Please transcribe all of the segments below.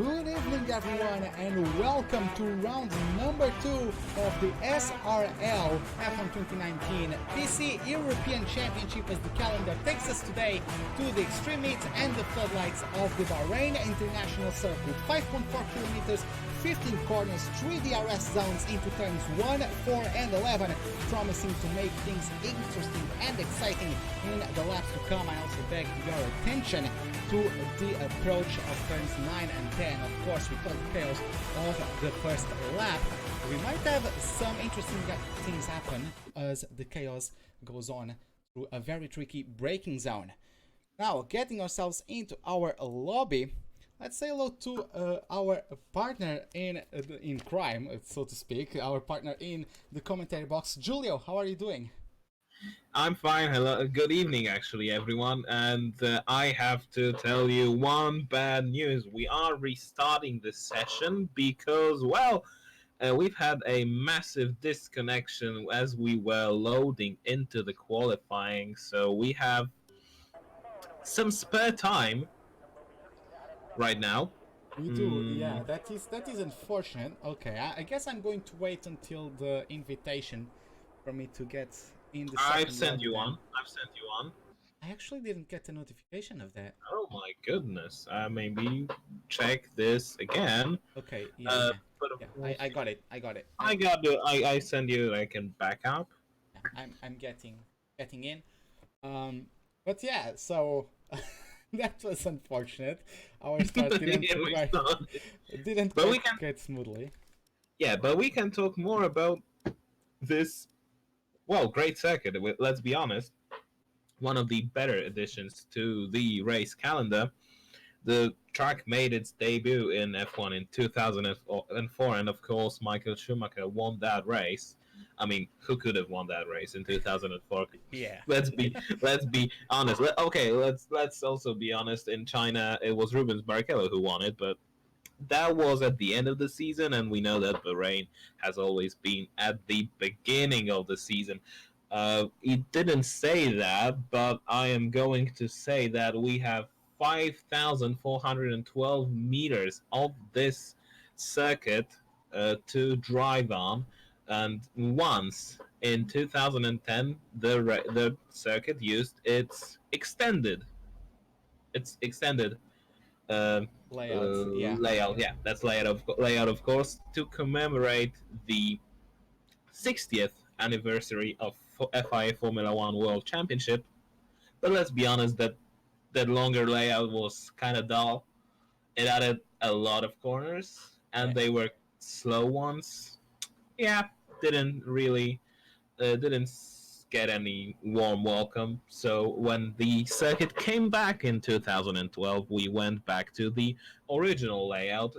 Good evening everyone and welcome to round number 2 of the SRL F1 2019 PC European Championship as the calendar takes us today to the extreme heat and the floodlights of the Bahrain International Circuit. 5.4 kilometers, 15 corners, 3 DRS zones into turns 1, 4 and 11, promising to make things interesting and exciting in the laps to come. I also beg your attention to the approach of turns 9 and 10. Of course, with all the chaos of the first lap, we might have some interesting things happen as the chaos goes on through a very tricky braking zone. Now, getting ourselves into our lobby, let's say hello to our partner in crime, so to speak, our partner in the commentary box. Julio, how are you doing? I'm fine. Hello, good evening, actually, everyone. And I have to tell you one bad news. We are restarting the session because, well, we've had a massive disconnection as we were loading into the qualifying. So we have some spare time right now. We do, yeah. That is unfortunate. Okay, I guess I'm going to wait until the invitation for me to get in the second I've sent you then. one. I've sent you one. I actually didn't get a notification of that. Oh my goodness. Maybe check this again. Okay, yeah. But I got it. I got it. I send you like a backup. Yeah, I'm getting in. But yeah, so that was unfortunate. Our start didn't get smoothly. Yeah, but we can talk more about this. Well, great circuit. Let's be honest. One of the better additions to the race calendar. The track made its debut in F1 in 2004, and of course, Michael Schumacher won that race. I mean, who could have won that race in 2004? Yeah. Let's be honest. Let's also be honest. In China, it was Rubens Barrichello who won it, but that was at the end of the season, and we know that Bahrain has always been at the beginning of the season. It didn't say that, but I am going to say that we have 5,412 meters of this circuit to drive on, and once in 2010 the circuit used its extended layout. Yeah, that's layout of course, to commemorate the 60th anniversary of FIA Formula One World Championship. But let's be honest, that longer layout was kind of dull. It added a lot of corners, and they were slow ones. Yeah, didn't get any warm welcome. So when the circuit came back in 2012, we went back to the original layout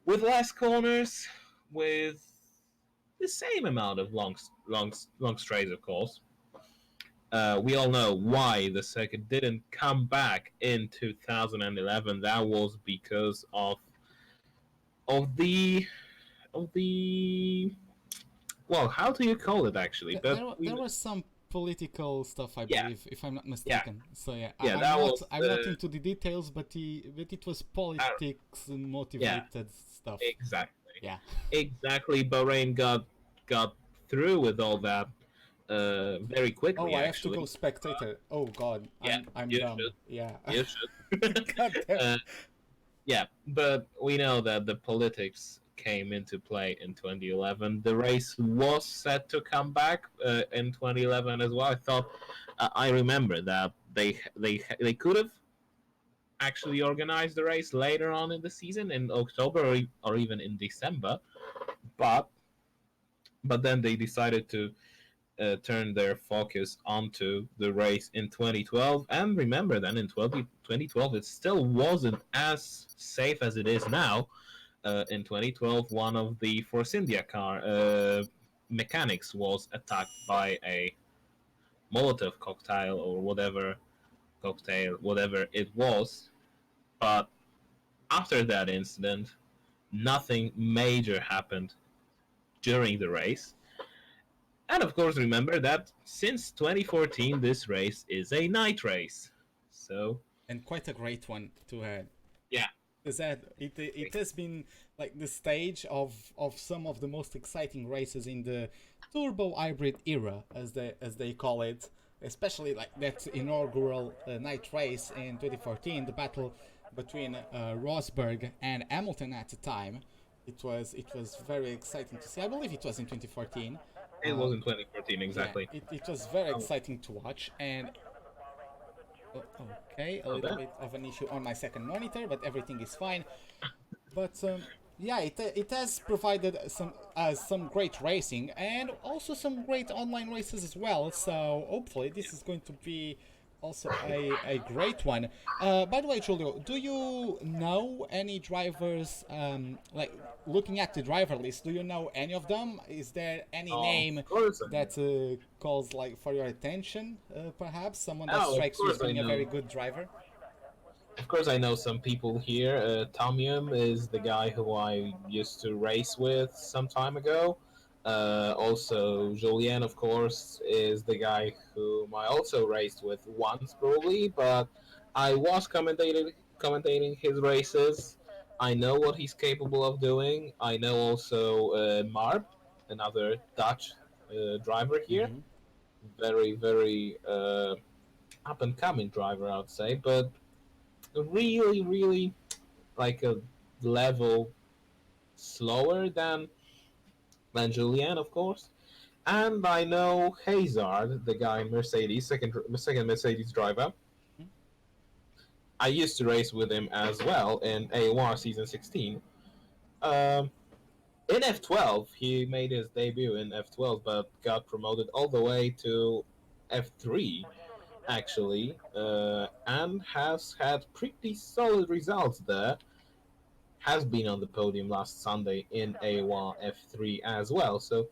with less corners, with the same amount of long straights, of course. We all know why the circuit didn't come back in 2011. That was because of the well, how do you call it actually? There was some political stuff, I believe, if I'm not mistaken. Yeah. So yeah, I'm not into the details, but it was politics motivated stuff. Exactly. Yeah. Exactly. Bahrain got through with all that very quickly. Oh, I have to go spectator. Oh God, I'm dumb. Should. Yeah. You should. Yeah, but we know that the politics came into play in 2011. The race was set to come back in 2011 as well. I remember that they could have actually organized the race later on in the season, in October or even in December, but then they decided to turn their focus onto the race in 2012. And remember, then in 2012, it still wasn't as safe as it is now. In 2012, one of the Force India car mechanics was attacked by a Molotov cocktail or whatever it was. But after that incident, nothing major happened during the race. And of course, remember that since 2014, this race is a night race. So, and quite a great one to have. Yeah, is that it has been like the stage of some of the most exciting races in the turbo hybrid era, as they call it, especially like that inaugural night race in 2014, the battle between Rosberg and Hamilton at the time. It was very exciting to see. I believe it was in 2014. It was in 2014 Yeah, exactly. it was very Oh, exciting to watch. And oh, okay, a oh, little that. bit of an issue on my second monitor, but everything is fine. But yeah, it has provided some great racing and also some great online races as well. So hopefully this is going to be also a great one. By the way, Julio, do you know any drivers? Like looking at the driver list, do you know any of them? Is there any Of name course I know. that calls like for your attention? Perhaps someone that Oh, of strikes you as course I being a very know. good driver. Of course, I know some people here. Tomium is the guy who I used to race with some time ago. Also, Julien, of course, is the guy whom I also raced with once, probably, but I was commentating his races. I know what he's capable of doing. I know also Marb, another Dutch driver here. Mm-hmm. Very, very up and coming driver, I would say, but really, really like a level slower than Julian, of course. And I know Hazard, the guy in Mercedes, second Mercedes driver. I used to race with him as well in AOR season 16. Um, in F12, he made his debut in F12, but got promoted all the way to F3 actually, and has had pretty solid results there. Has been on the podium last Sunday in A1 F3 as well. So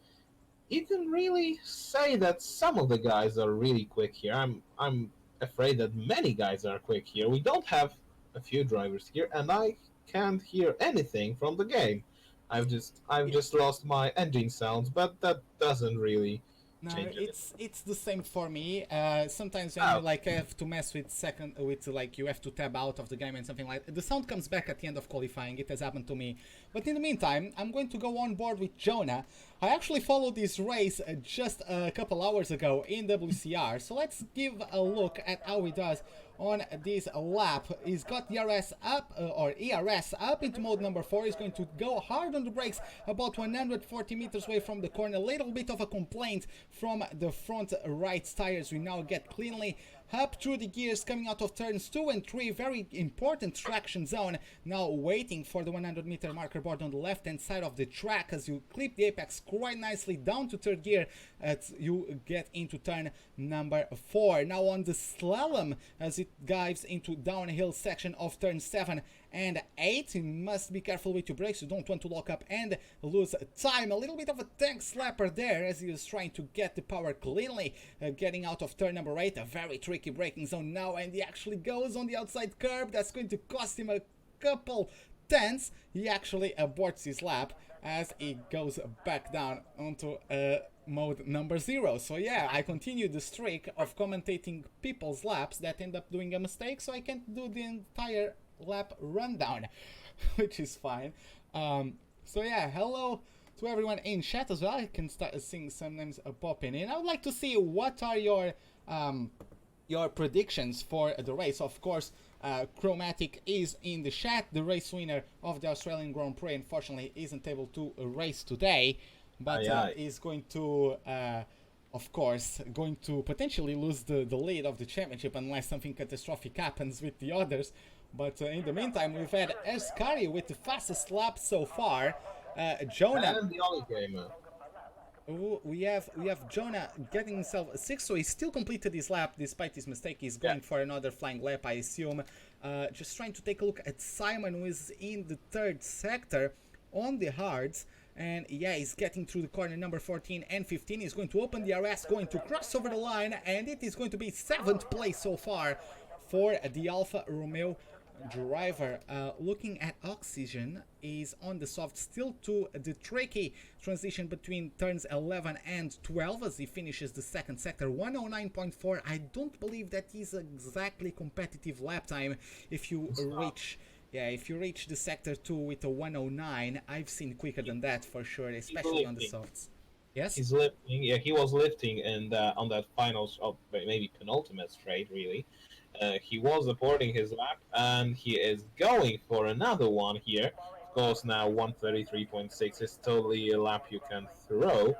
you can really say that some of the guys are really quick here. I'm afraid that many guys are quick here. We don't have a few drivers here, and I can't hear anything from the game. I've just lost my engine sounds, but that doesn't really No, change anything. it's the same for me. Sometimes when you Oh, like have to mess with second with like you have to tab out of the game and something like the sound comes back at the end of qualifying. It has happened to me. But in the meantime, I'm going to go on board with Jonah. I actually followed this race just a couple hours ago in WCR. So let's give a look at how he does on this lap. He's got the RS up or ERS up into mode number 4. He's going to go hard on the brakes about 140 meters away from the corner. A little bit of a complaint from the front right tires. We now get cleanly up through the gears coming out of turns 2 and 3. Very important traction zone. Now waiting for the 100-meter marker board on the left hand side of the track as you clip the apex quite nicely down to third gear as you get into turn number 4. Now on the slalom as it dives into downhill section of turn 7 and 8. You must be careful with your brakes. You don't want to lock up and lose time. A little bit of a tank slapper there as he is trying to get the power cleanly, getting out of turn number 8. A very tricky braking zone now, and he actually goes on the outside curb. That's going to cost him a couple tenths. He actually aborts his lap as he goes back down onto mode number 0. So yeah, I continue the streak of commentating people's laps that end up doing a mistake, so I can't do the entire lap rundown, which is fine. So yeah, hello to everyone in chat as well. I can start seeing some names popping in. I would like to see what are your predictions for the race. Of course, Chromatic is in the chat. The race winner of the Australian Grand Prix unfortunately isn't able to race today, but is going to of course, going to potentially lose the lead of the championship unless something catastrophic happens with the others. But in the meantime, we've had Escari with the fastest lap so far. Jonah. and the Ollie gamer. We have Jonah getting himself 6th, so he still completed his lap despite his mistake. He's Yeah. going for another flying lap, I assume. Just trying to take a look at Simon, who is in the 3rd sector on the hards. And yeah, he's getting through the corner number 14 and 15. He's going to open the RS, going to cross over the line, and it is going to be 7th place so far for the Alfa Romeo driver. Looking at oxygen is on the soft, still to the tricky transition between turns 11 and 12 as he finishes the 2nd sector. 109.4. I don't believe that is exactly competitive lap time if you reach Yeah, if you reach the sector 2 with a 109, I've seen quicker than that for sure, He's especially on the lifting. softs. Yes? He's lifting. Yeah, he was lifting, and on that final, maybe penultimate straight, really. He was supporting his lap, and he is going for another one here. Of course, now 133.6 is totally a lap you can throw.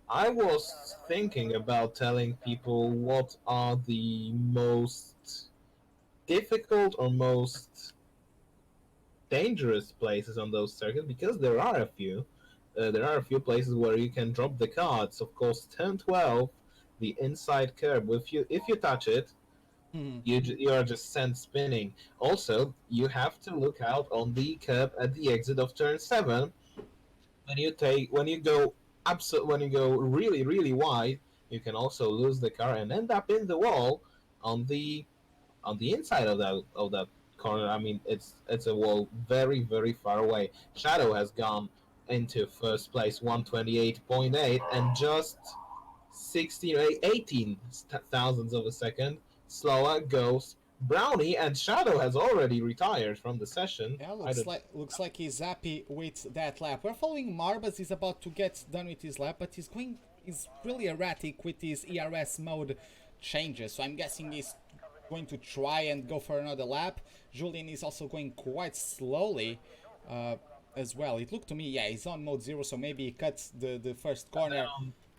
I was thinking about telling people what are the most difficult or most dangerous places on those circuits, because there are a few. There are a few places where you can drop the cards. Of course, turn 12, the inside curb. If you touch it, Hmm. you are just sent spinning. Also, you have to look out on the curb at the exit of turn 7. When you go when you go really wide, you can also lose the car and end up in the wall on the inside of that corner. I mean, it's a wall very far away. Shadow has gone into first place, 128.8, and just 16 or 18 thousandths of a second slower goes Brownie, and Shadow has already retired from the session. Yeah, I don't. looks like he's happy with that lap. We're following Marbas. He's about to get done with his lap, but he's really erratic with his ERS mode changes. So I'm guessing he's going to try and go for another lap. Julian is also going quite slowly uh, as well. It looked to me, yeah, he's on mode 0, so maybe he cuts the first corner.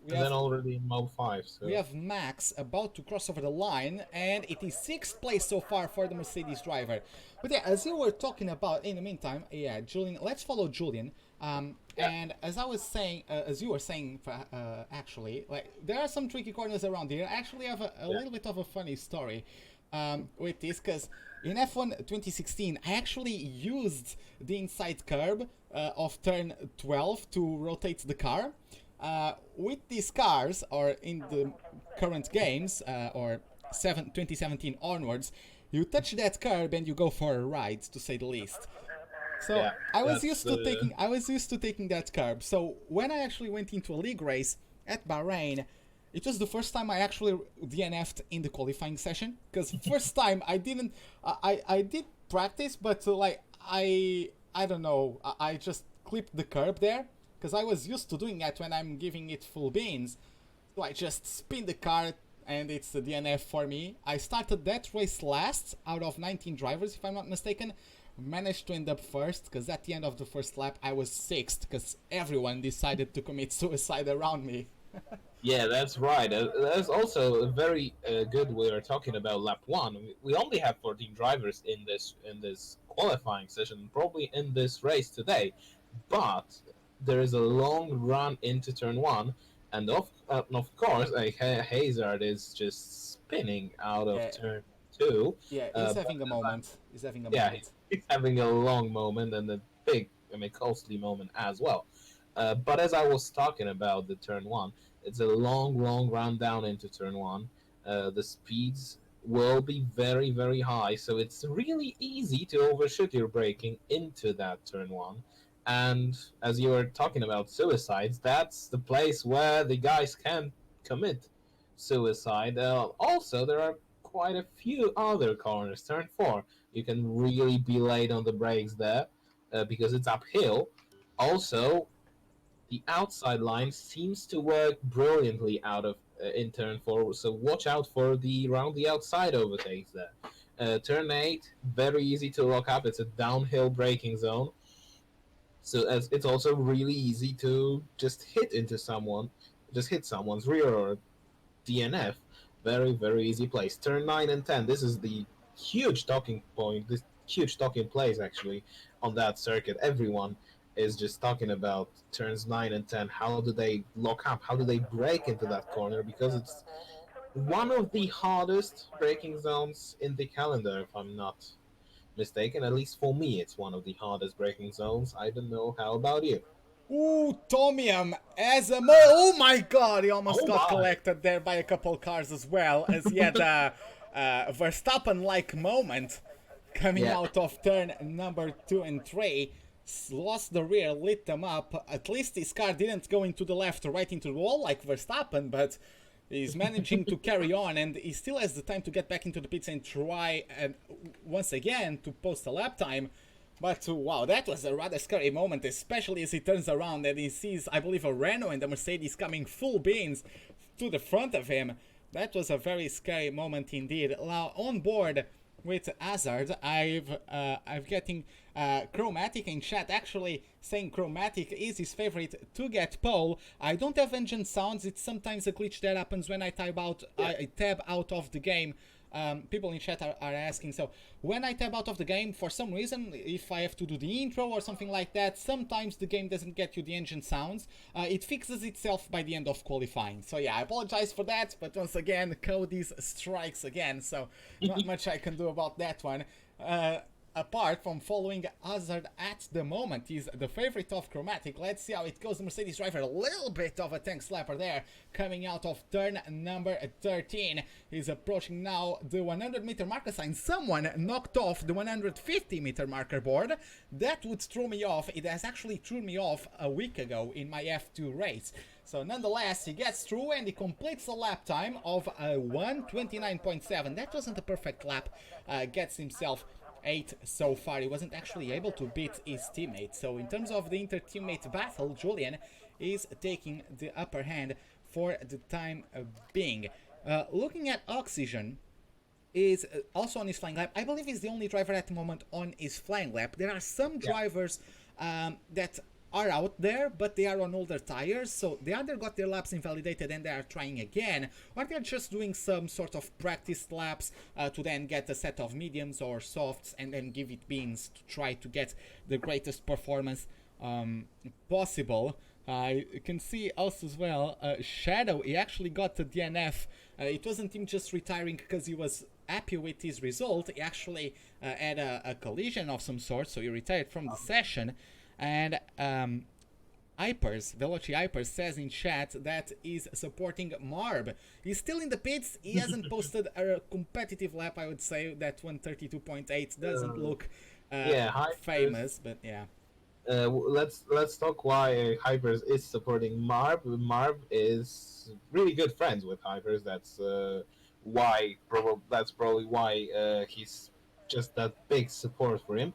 We And then have already in mode 5. we So have Max about to cross over the line, and it is 6th place so far for the Mercedes driver. But yeah, as you were talking about in the meantime, yeah, Julian, let's follow Julian. yeah, And as I was saying, as you were saying, actually, like there are some tricky corners around here. I actually have a little bit of a funny story with this, because in F1 2016, I actually used the inside curb of turn 12 to rotate the car. With these cars, or in the current games, or 2017 onwards, you touch that curb and you go for a ride, to say the least. So yeah, that's I was used to taking that curb. So when I actually went into a league race at Bahrain, it was the first time I actually DNF'd in the qualifying session. Because first time I didn't, I did practice, but like I don't know, I just clipped the curb there because I was used to doing that when I'm giving it full beans. So I just spin the car and it's the DNF for me. I started that race last out of 19 drivers, if I'm not mistaken. Managed to end up first because at the end of the first lap I was 6th because everyone decided to commit suicide around me. Yeah, that's right. That's also a very good. We are talking about lap 1. We only have 14 drivers in this qualifying session, probably in this race today, but there is a long run into turn 1, and of course, Hazard is just spinning out of Yeah, turn 2. yeah, he's But having a moment. He's having a yeah, moment. he's having a long moment and a big, I mean, costly moment as well. But as I was talking about the turn 1, it's a long run down into turn 1. The speeds will be very high, so it's really easy to overshoot your braking into that turn 1. And as you were talking about suicides, that's the place where the guys can commit suicide. Also, there are quite a few other corners. Turn 4, you can really be late on the brakes there because it's uphill. Also, the outside line seems to work brilliantly out of in turn 4, so watch out for the round the outside overtakes there. Turn 8, very easy to lock up. It's a downhill braking zone, so as it's also really easy to just hit someone's rear or DNF. Very easy place. Turn 9 and 10. This is the huge talking point. This huge talking place actually on that circuit. Everyone is just talking about turns 9 and 10. How do they lock up? How do they break into that corner? Because it's one of the hardest braking zones in the calendar, if I'm not mistaken. At least for me, it's one of the hardest braking zones. I don't know. How about you? Ooh, Tomiam as a mo. Oh my god, he almost Oh got my! collected there by a couple cars as well, as he had a Verstappen like moment coming Yeah. out of turn number 2 and 3. Lost the rear, lit them up. At least his car didn't go into the left or right into the wall like Verstappen, but He's managing to carry on, and he still has the time to get back into the pits and try and once again to post a lap time. But wow, that was a rather scary moment, especially as he turns around and he sees, I believe, a Renault and the Mercedes coming full beans to the front of him. That was a very scary moment indeed. Now, on board with Hazard, I'm getting Chromatic in chat actually saying Chromatic is his favorite to get pole. I don't have engine sounds. It's sometimes a glitch that happens when I tab out of the game. People in chat are asking, so when I tab out of the game, for some reason, if I have to do the intro or something like that, sometimes the game doesn't get you the engine sounds. It fixes itself by the end of qualifying. So yeah, I apologize for that, but once again, Cody's strikes again, so not much I can do about that one. Apart from following Hazard at the moment, he's the favorite of Chromatic. Let's see how it goes. The Mercedes driver, a little bit of a tank slapper there, coming out of turn number 13. He's approaching now the 100 meter marker sign. Someone knocked off the 150 meter marker board. That would throw me off. It has actually thrown me off a week ago in my F2 race. So nonetheless, he gets through and he completes a lap time of 1:29.7. That wasn't a perfect lap. Gets himself 8 so far. He wasn't actually able to beat his teammate. So in terms of the inter-teammate battle, Julian is taking the upper hand for the time being. Looking at Oxygen, is also on his flying lap. I believe he's the only driver at the moment on his flying lap. There are some drivers that are out there, but they are on older tires, so they either got their laps invalidated and they are trying again, or they're just doing some sort of practice laps to then get a set of mediums or softs and then give it beans to try to get the greatest performance possible. I can see also as well, Shadow, he actually got the DNF. It wasn't him just retiring because he was happy with his result. He actually had a collision of some sort, so he retired from the session. And Veloci Hypers says in chat that he's supporting Marb. He's still in the pits. He hasn't posted a competitive lap. I would say that 132.8 doesn't look famous, but yeah. Let's talk why Hypers is supporting Marb. Marb is really good friends with Hypers. That's probably why he's just that big support for him.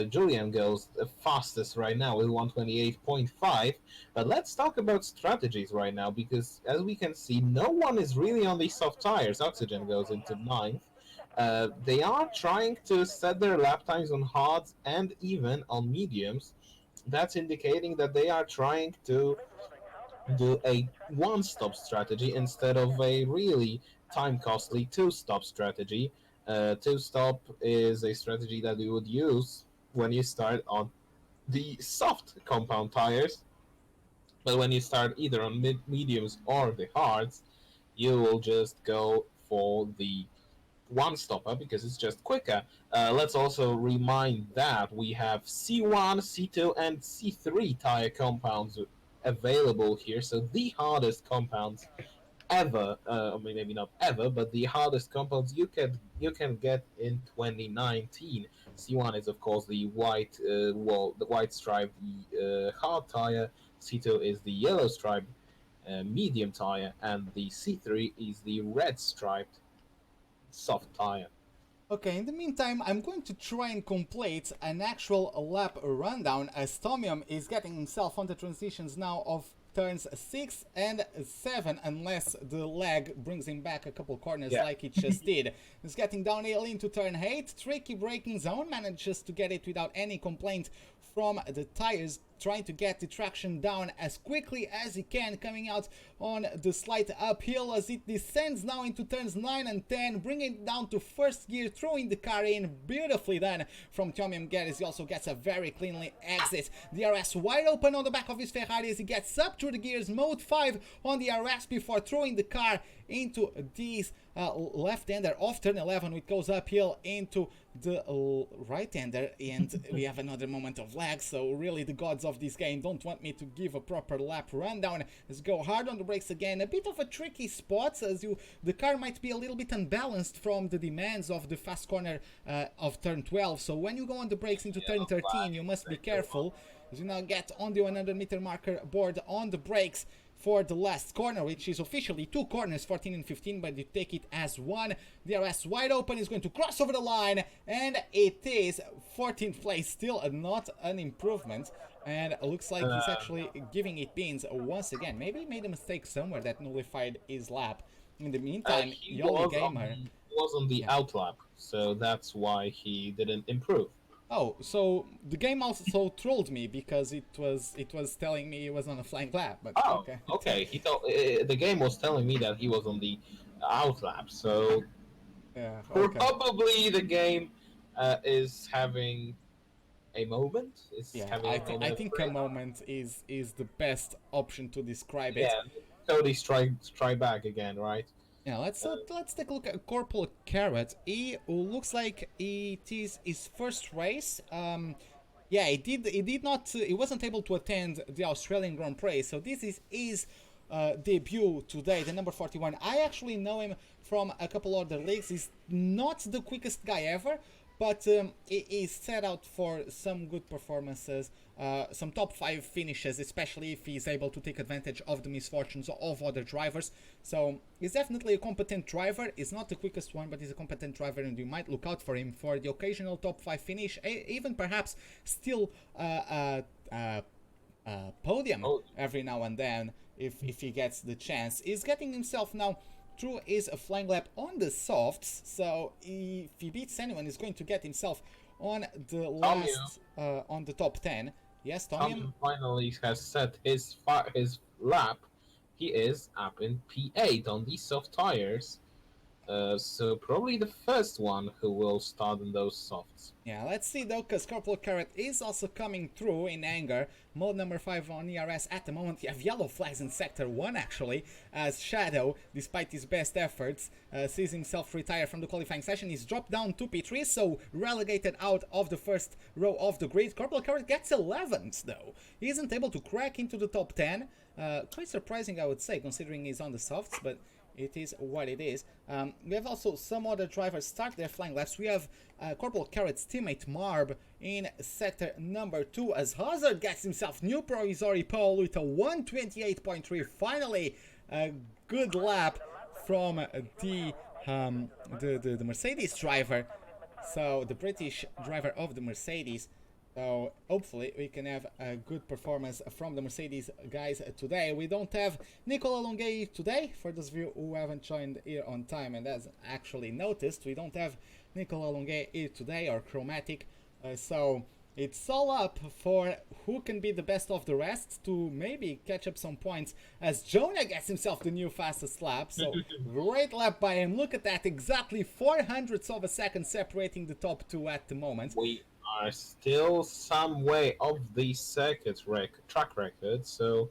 Julian goes the fastest right now with 128.5. But let's talk about strategies right now, because as we can see, no one is really on these soft tires. Oxygen goes into 9th. They are trying to set their lap times on hards and even on mediums. That's indicating that they are trying to do a one-stop strategy instead of a really time-costly two-stop strategy. Two-stop is a strategy that you would use when you start on the soft compound tires, but when you start either on mediums or the hards, you will just go for the one-stopper because it's just quicker. Let's also remind that we have C1, C2, and C3 tire compounds available here, so the hardest compounds ever, maybe not ever, but the hardest compounds you can get in 2019. C1 is of course the white striped hard tire. C2 is the yellow striped medium tire, and the C3 is the red striped soft tire. Okay, in the meantime, I'm going to try and complete an actual lap rundown as Tomium is getting himself on the transitions now of turns 6 and 7, unless the lag brings him back a couple corners like it just did. He's getting downhill into turn 8, tricky braking zone, manages to get it without any complaint from the tires, trying to get the traction down as quickly as he can, coming out on the slight uphill as it descends now into turns 9 and 10, bringing it down to first gear, throwing the car in. Beautifully done from Tomium Geddes. He also gets a very cleanly exit. The RS wide open on the back of his Ferrari as he gets up through the gears, mode 5 on the RS before throwing the car into these left-hander off turn 11, which goes uphill into the right-hander, and we have another moment of lag. So really the gods of this game don't want me to give a proper lap rundown. Let's go hard on the brakes again. A bit of a tricky spot as the car might be a little bit unbalanced from the demands of the fast corner of turn 12. So when you go on the brakes into turn 13, you must be careful as you now get on the 100 meter marker board on the brakes. for the last corner, which is officially 2 corners, 14 and 15, but you take it as one. DRS wide open, is going to cross over the line, and it is 14th place, still not an improvement. And it looks like he's actually giving it beans once again. Maybe he made a mistake somewhere that nullified his lap. In the meantime, Yoli Gamer was on the outlap, so that's why he didn't improve. Oh, so the game also trolled me because it was telling me he was on a flying lap. But okay. He thought the game was telling me that he was on the outlap, so probably the game is having a moment. I think a moment is the best option to describe it. Yeah, Cody strike back again, right? Yeah, let's take a look at Corporal Carrot. He looks like it is his first race. Yeah, he wasn't able to attend the Australian Grand Prix, so this is his debut today, the number 41. I actually know him from a couple other leagues. He's not the quickest guy ever, but he is set out for some good performances, some top 5 finishes, especially if he's able to take advantage of the misfortunes of other drivers. So he's definitely a competent driver. He's not the quickest one, but he's a competent driver, and you might look out for him for the occasional top 5 finish, even perhaps still podium every now and then if he gets the chance. He's getting himself now through is a flying lap on the softs, so if he beats anyone, he's going to get himself on the last on the top 10. Yes, Tommy finally has set his lap. He is up in P8 on these soft tires, so probably the first one who will start in those softs. Yeah, let's see though, because Corporal Carrot is also coming through in anger. Mode number 5 on ERS at the moment. You have yellow flags in Sector 1 actually, as Shadow, despite his best efforts, sees himself retire from the qualifying session. He's dropped down to P3, so relegated out of the first row of the grid. Corporal Carrot gets 11th though. He isn't able to crack into the top 10. Quite surprising, I would say, considering he's on the softs, but it is what it is. We have also some other drivers start their flying laps. We have Corporal Carrot's teammate Marb in sector number 2 as Hazard gets himself new provisory pole with a 128.3. Finally, a good lap from the Mercedes driver. So the British driver of the Mercedes. So hopefully we can have a good performance from the Mercedes guys today. We don't have Nicola Longuet today, for those of you who haven't joined here on time and has actually noticed. We don't have Nicola Longuet here today, or Chromatic, so it's all up for who can be the best of the rest to maybe catch up some points as Jonah gets himself the new fastest lap. So great lap by him. Look at that, exactly 400ths of a second separating the top 2 at the moment. We are still some way off the circuit track record, so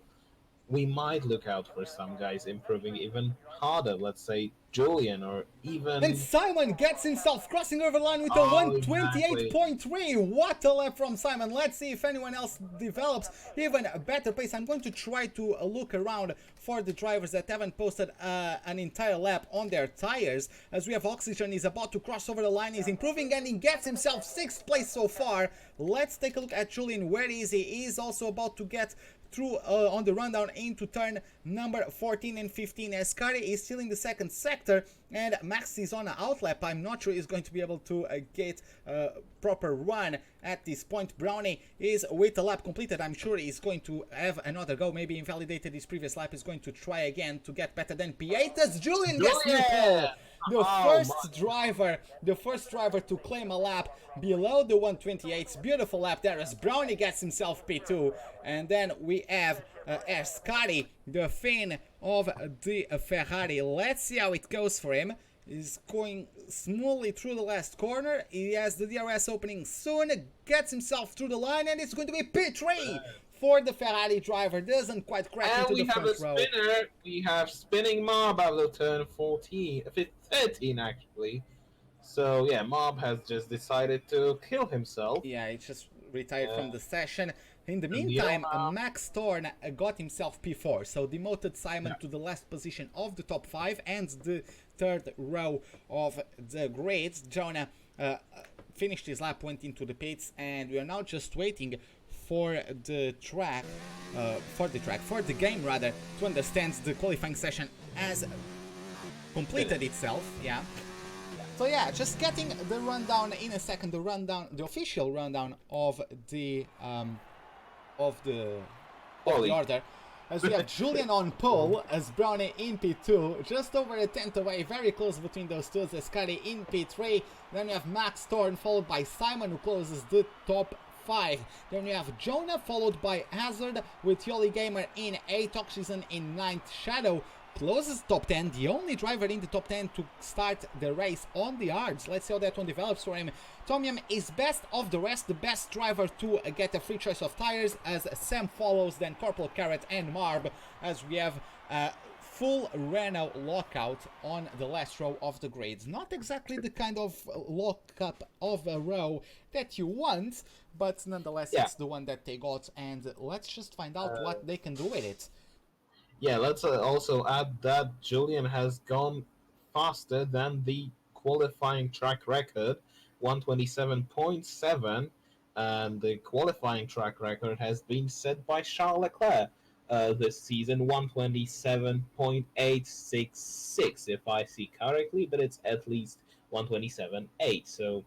we might look out for some guys improving even harder. Let's say Julian, or even... And Simon gets himself crossing over the line with a 128.3. What a lap from Simon. Let's see if anyone else develops even a better pace. I'm going to try to look around for the drivers that haven't posted an entire lap on their tires, as we have Oxygen is about to cross over the line. He's improving and he gets himself 6th place so far. Let's take a look at Julian. Where is he? He's also about to get through on the rundown into turn number 14 and 15. Escari is still in the second sector, and Max is on an outlap. I'm not sure he's going to be able to get a proper run at this point. Brownie is with the lap completed. I'm sure he's going to have another go. Maybe invalidated his previous lap. He's going to try again to get better than P8 as Julian gets new pole. The first driver to claim a lap below the 128. Beautiful lap there as Brownie gets himself P2. And then we have Escari, the Finn of the Ferrari. Let's see how it goes for him. He's going smoothly through the last corner. He has the DRS opening soon. Gets himself through the line, and it's going to be P3 for the Ferrari driver. Doesn't quite crack into the front row. We have spinning Mob out of turn 13 actually. So yeah, Mob has just decided to kill himself. Yeah, he just retired from the session. In the meantime, Max Thorne got himself P4, so demoted Simon to the last position of the top 5 and the 3rd row of the grid. Jonah finished his lap, went into the pits, and we are now just waiting for the game rather, to understand the qualifying session as completed itself. Yeah. So yeah, just getting the rundown in a second. The official rundown of the order. As we have Julian on pole, as Brownie in P2, just over a tenth away, very close between those two, as Scotty in P3. Then we have Max Thorne, followed by Simon, who closes the top 5. Then we have Jonah, followed by Hazard, with Yoli Gamer in 8th, Oxygen in 9th, Shadow closes top 10, the only driver in the top 10 to start the race on the hards. Let's see how that one develops for him. Tomyam is best of the rest, the best driver to get a free choice of tires, as Sam follows, then Corporal Carrot and Marb, as we have full Renault lockout on the last row of the grids. Not exactly the kind of lockup of a row that you want, but nonetheless it's the one that they got, and let's just find out what they can do with it. Yeah, let's also add that Julian has gone faster than the qualifying track record, 127.7, and the qualifying track record has been set by Charles Leclerc this season, 127.866, if I see correctly, but it's at least 127.8, so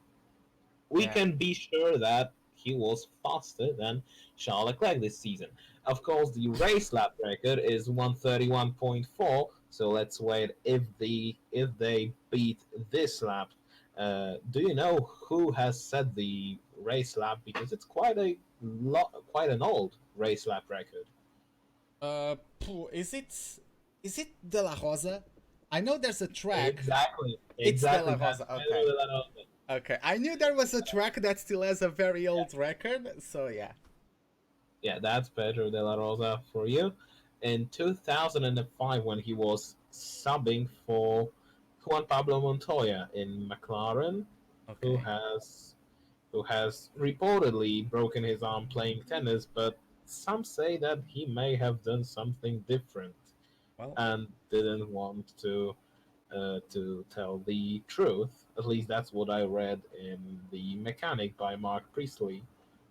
we can be sure that he was faster than Charles Leclerc this season. Of course, the race lap record is 131.4. So let's wait if they beat this lap. Do you know who has set the race lap? Because it's quite an old race lap record. Is it De La Rosa? I know there's a track. Exactly. It's De La Rosa. Okay. Okay. I knew there was a track that still has a very old record. So yeah. Yeah, that's Pedro de la Rosa for you. In 2005, when he was subbing for Juan Pablo Montoya in McLaren, who has reportedly broken his arm playing tennis, but some say that he may have done something different and didn't want to tell the truth. At least that's what I read in The Mechanic by Mark Priestley.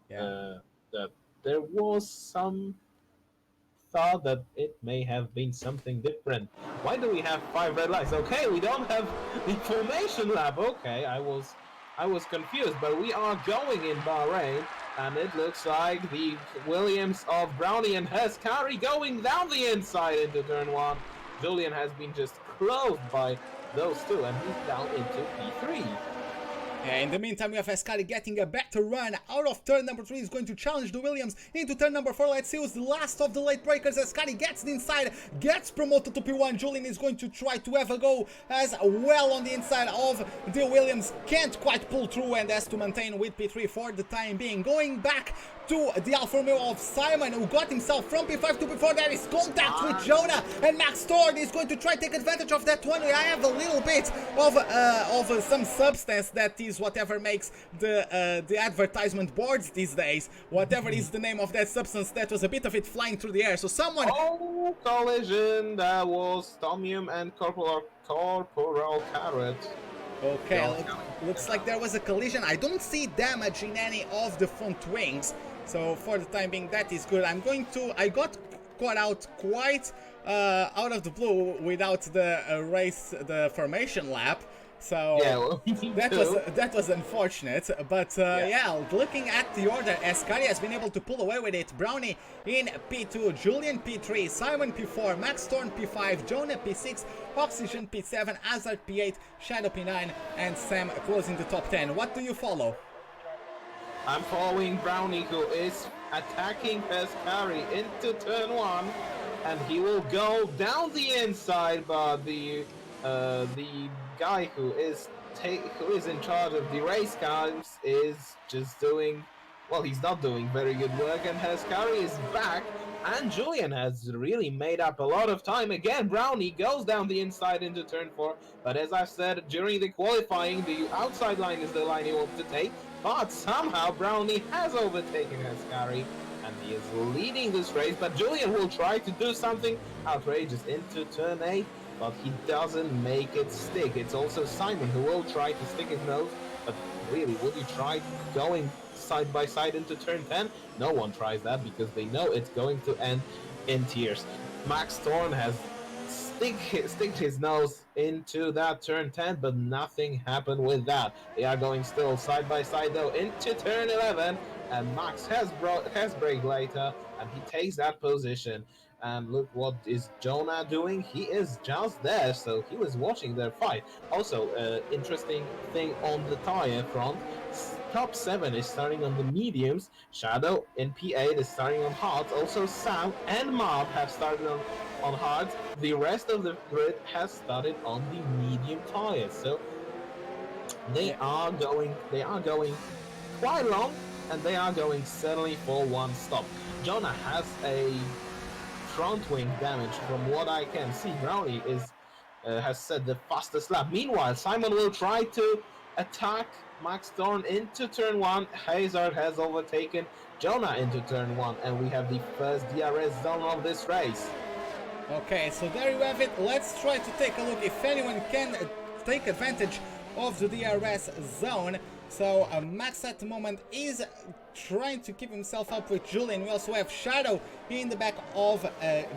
That there was some thought that it may have been something different. Why do we have 5 red lights? Okay, we don't have the formation lap. Okay, I was confused, but we are going in Bahrain, and it looks like the Williams of Brownie and Heskari going down the inside into turn 1. Julian has been just closed by those two, and he's down into P3. Yeah, in the meantime, we have Ascari getting a better run out of turn number 3. He's going to challenge the Williams into turn number 4. Let's see who's the last of the late breakers. Ascari gets inside, gets promoted to P1. Julian is going to try to have a go as well on the inside of the Williams. Can't quite pull through and has to maintain with P3 for the time being. Going back to the Alfa Romeo of Simon, who got himself from P5 to P4. There is contact with Jonah, and Max Thorne is going to try to take advantage of that one. I have a little bit of some substance that is whatever makes the advertisement boards these days. Whatever is the name of that substance, that was a bit of it flying through the air. So someone... Oh, collision! That was Tomium and Corporal Carrot. Okay, looks like there was a collision. I don't see damage in any of the front wings. So for the time being, that is good. I got caught out quite out of the blue without the formation lap. So that was unfortunate, but looking at the order, Ascari has been able to pull away with it. Brownie in P2, Julian P3, Simon P4, Max Thorne P5, Jonah P6, Oxygen P7, Hazard P8, Shadow P9, and Sam closing the top 10. What do you follow? I'm following Brownie, who is attacking Ascari into turn 1, and he will go down the inside, but the guy who is in charge of the race cars is just doing, well, he's not doing very good work, and Ascari is back, and Julian has really made up a lot of time. Again, Brownie goes down the inside into turn 4, but as I said during the qualifying, the outside line is the line he wants to take, but somehow Brownie has overtaken Ascari, and he is leading this race, but Julian will try to do something outrageous into turn 8, but he doesn't make it stick. It's also Simon who will try to stick his nose, but really, would you try going side by side into turn 10? No one tries that because they know it's going to end in tears. Max Thorn has stick his nose into that turn 10, but nothing happened with that. They are going still side by side though into turn 11, and Max has brake later, and he takes that position. And look what is Jonah doing. He is just there, so he was watching their fight. Also, interesting thing on the tire front. Top 7 is starting on the mediums. Shadow in P8 is starting on hards. Also, Sam and Mob have started on hards. The rest of the grid has started on the medium tires. So they are going quite long, and they are going steadily for one stop. Jonah has a front wing damage from what I can see. Brownie has set the fastest lap. Meanwhile, Simon will try to attack Max Thorn into turn 1. Hazard has overtaken Jonah into turn 1, and we have the first DRS zone of this race. Okay, so there you have it. Let's try to take a look if anyone can take advantage of the DRS zone. So Max at the moment is trying to keep himself up with Julian. We also have Shadow in the back of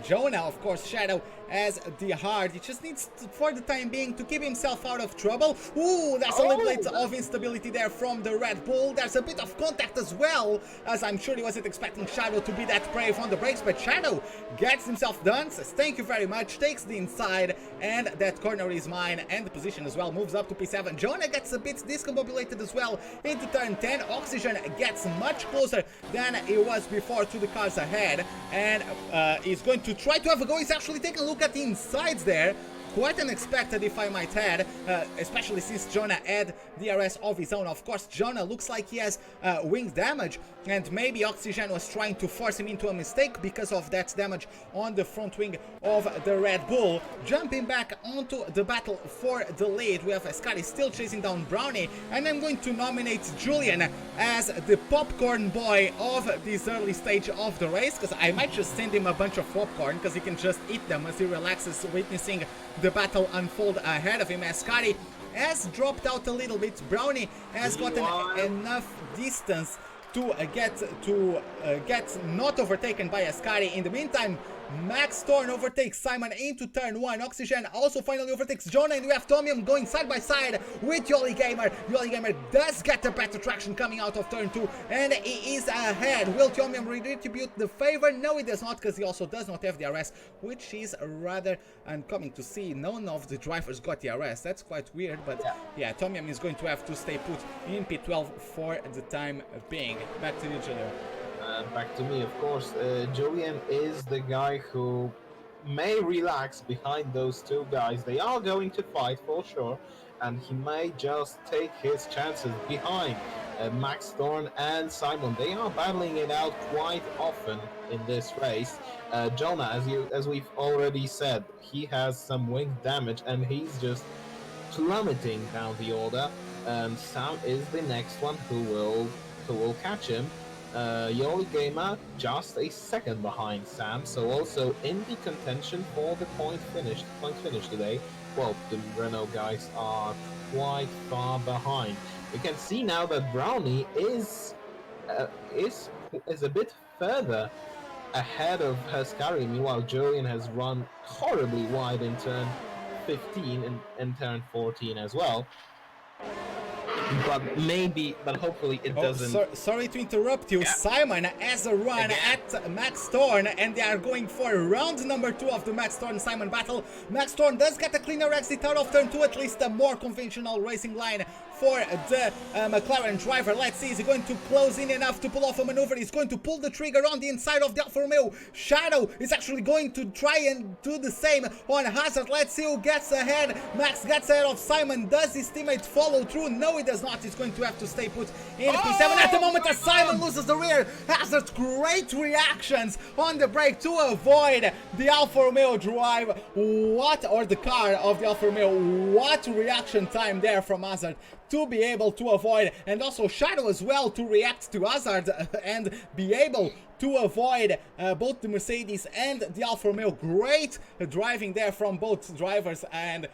Jonah. Of course, Shadow as the hard. He just needs to, for the time being, to keep himself out of trouble. Ooh, there's a little bit of instability there from the Red Bull. There's a bit of contact as well, as I'm sure he wasn't expecting Shadow to be that brave on the brakes, but Shadow gets himself done, says thank you very much, takes the inside, and that corner is mine, and the position as well moves up to P7. Jonah gets a bit discombobulated as well into turn 10. Oxygen gets much closer than it was before to the cars ahead, and he's going to try to have a go. He's actually taking a look at the insides there. Quite unexpected, if I might add, especially since Jonah had DRS of his own. Of course, Jonah looks like he has wing damage, and maybe Oxygen was trying to force him into a mistake because of that damage on the front wing of the Red Bull. Jumping back onto the battle for the lead, we have Ascari still chasing down Brownie, and I'm going to nominate Julian as the popcorn boy of this early stage of the race, because I might just send him a bunch of popcorn, because he can just eat them as he relaxes witnessing the battle unfold ahead of him. Ascari has dropped out a little bit. Brownie has gotten enough distance to get not overtaken by Ascari. In the meantime, Max Thorn overtakes Simon into turn 1. Oxygen also finally overtakes Jonah, and we have Tomium going side by side with Yoli Gamer. Yoli Gamer does get a better traction coming out of turn 2, and he is ahead. Will Tomium redistribute the favor? No, he does not, because he also does not have DRS, which is rather uncommon to see. None of the drivers got DRS. That's quite weird, but yeah, Tomium is going to have to stay put in P12 for the time being. Back to you, Julio. Back to me, of course. Julian is the guy who may relax behind those two guys. They are going to fight for sure, and he may just take his chances behind Max Thorn and Simon. They are battling it out quite often in this race. Jonah, as we've already said, he has some wing damage, and he's just plummeting down the order. And Sam is the next one who will catch him. Yoli Gamer just a second behind Sam, so also in the contention for the point finish today. Well, the Renault guys are quite far behind. We can see now that Brownie is a bit further ahead of Ascari. Meanwhile, Julian has run horribly wide in turn 15 and turn 14 as well. But hopefully it doesn't. Sorry to interrupt you. Yeah. Simon has a run at Max Thorn, and they are going for round number 2 of the Max Thorn-Simon battle. Max Thorn does get a cleaner exit out of turn 2, at least a more conventional racing line for the McLaren driver. Let's see, is he going to close in enough to pull off a maneuver? He's going to pull the trigger on the inside of the Alfa Romeo. Shadow is actually going to try and do the same on Hazard. Let's see who gets ahead. Max gets ahead of Simon. Does his teammate follow through? No, he does not. He's going to have to stay put in P7 at the moment as Simon loses the rear. Hazard, great reactions on the brake to avoid the Alfa Romeo drive. Or the car of the Alfa Romeo. What reaction time there from Hazard to be able to avoid, and also Shadow as well to react to Hazard and be able to avoid both the Mercedes and the Alfa Romeo. Great driving there from both drivers, and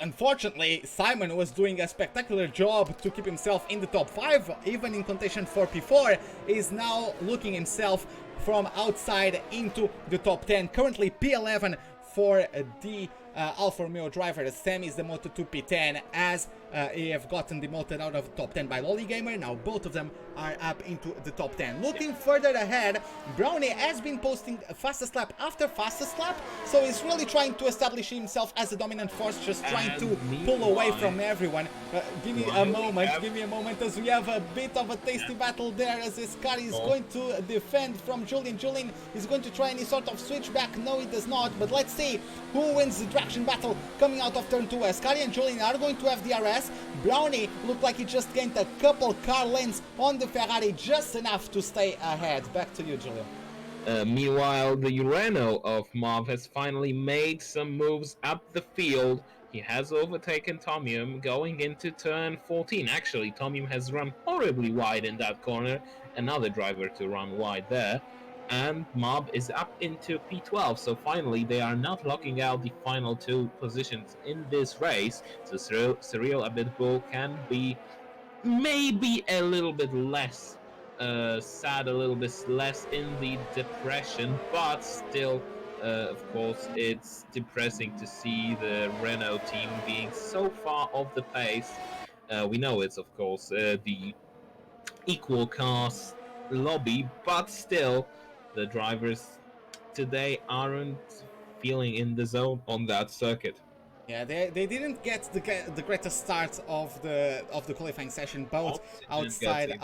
Unfortunately, Simon was doing a spectacular job to keep himself in the top 5, even in contention for P4, is now looking himself from outside into the top 10. Currently P11 for the Alfa Romeo driver. Sam is the Moto2 P10 as he have gotten demoted out of the top 10 by Lolly Gamer. Now both of them are up into the top 10. Looking further ahead, Brownie has been posting fastest lap after fastest lap, so he's really trying to establish himself as a dominant force, just trying to pull away from everyone. Give me a moment as we have a bit of a tasty battle there as this car is going to defend from Julian. Julian is going to try any sort of switchback. No, he does not, but let's see who wins the traction battle coming out of turn 2. As Scotty and Julian are going to have DRS. Brownie looked like he just gained a couple car lengths on the Ferrari, just enough to stay ahead. Back to you, Julio. Meanwhile, the Renault of Marv has finally made some moves up the field. He has overtaken Tomium going into turn 14. Actually, Tomium has run horribly wide in that corner. Another driver to run wide there. And Mob is up into P12, so finally they are not locking out the final 2 positions in this race. So Cyril Abitbull can be maybe a little bit less sad, a little bit less in the depression, but still, of course, it's depressing to see the Renault team being so far off the pace. We know it's, of course, the equal cars lobby, but still, the drivers today aren't feeling in the zone on that circuit. Yeah, they didn't get the greatest start of the qualifying session. Both outside.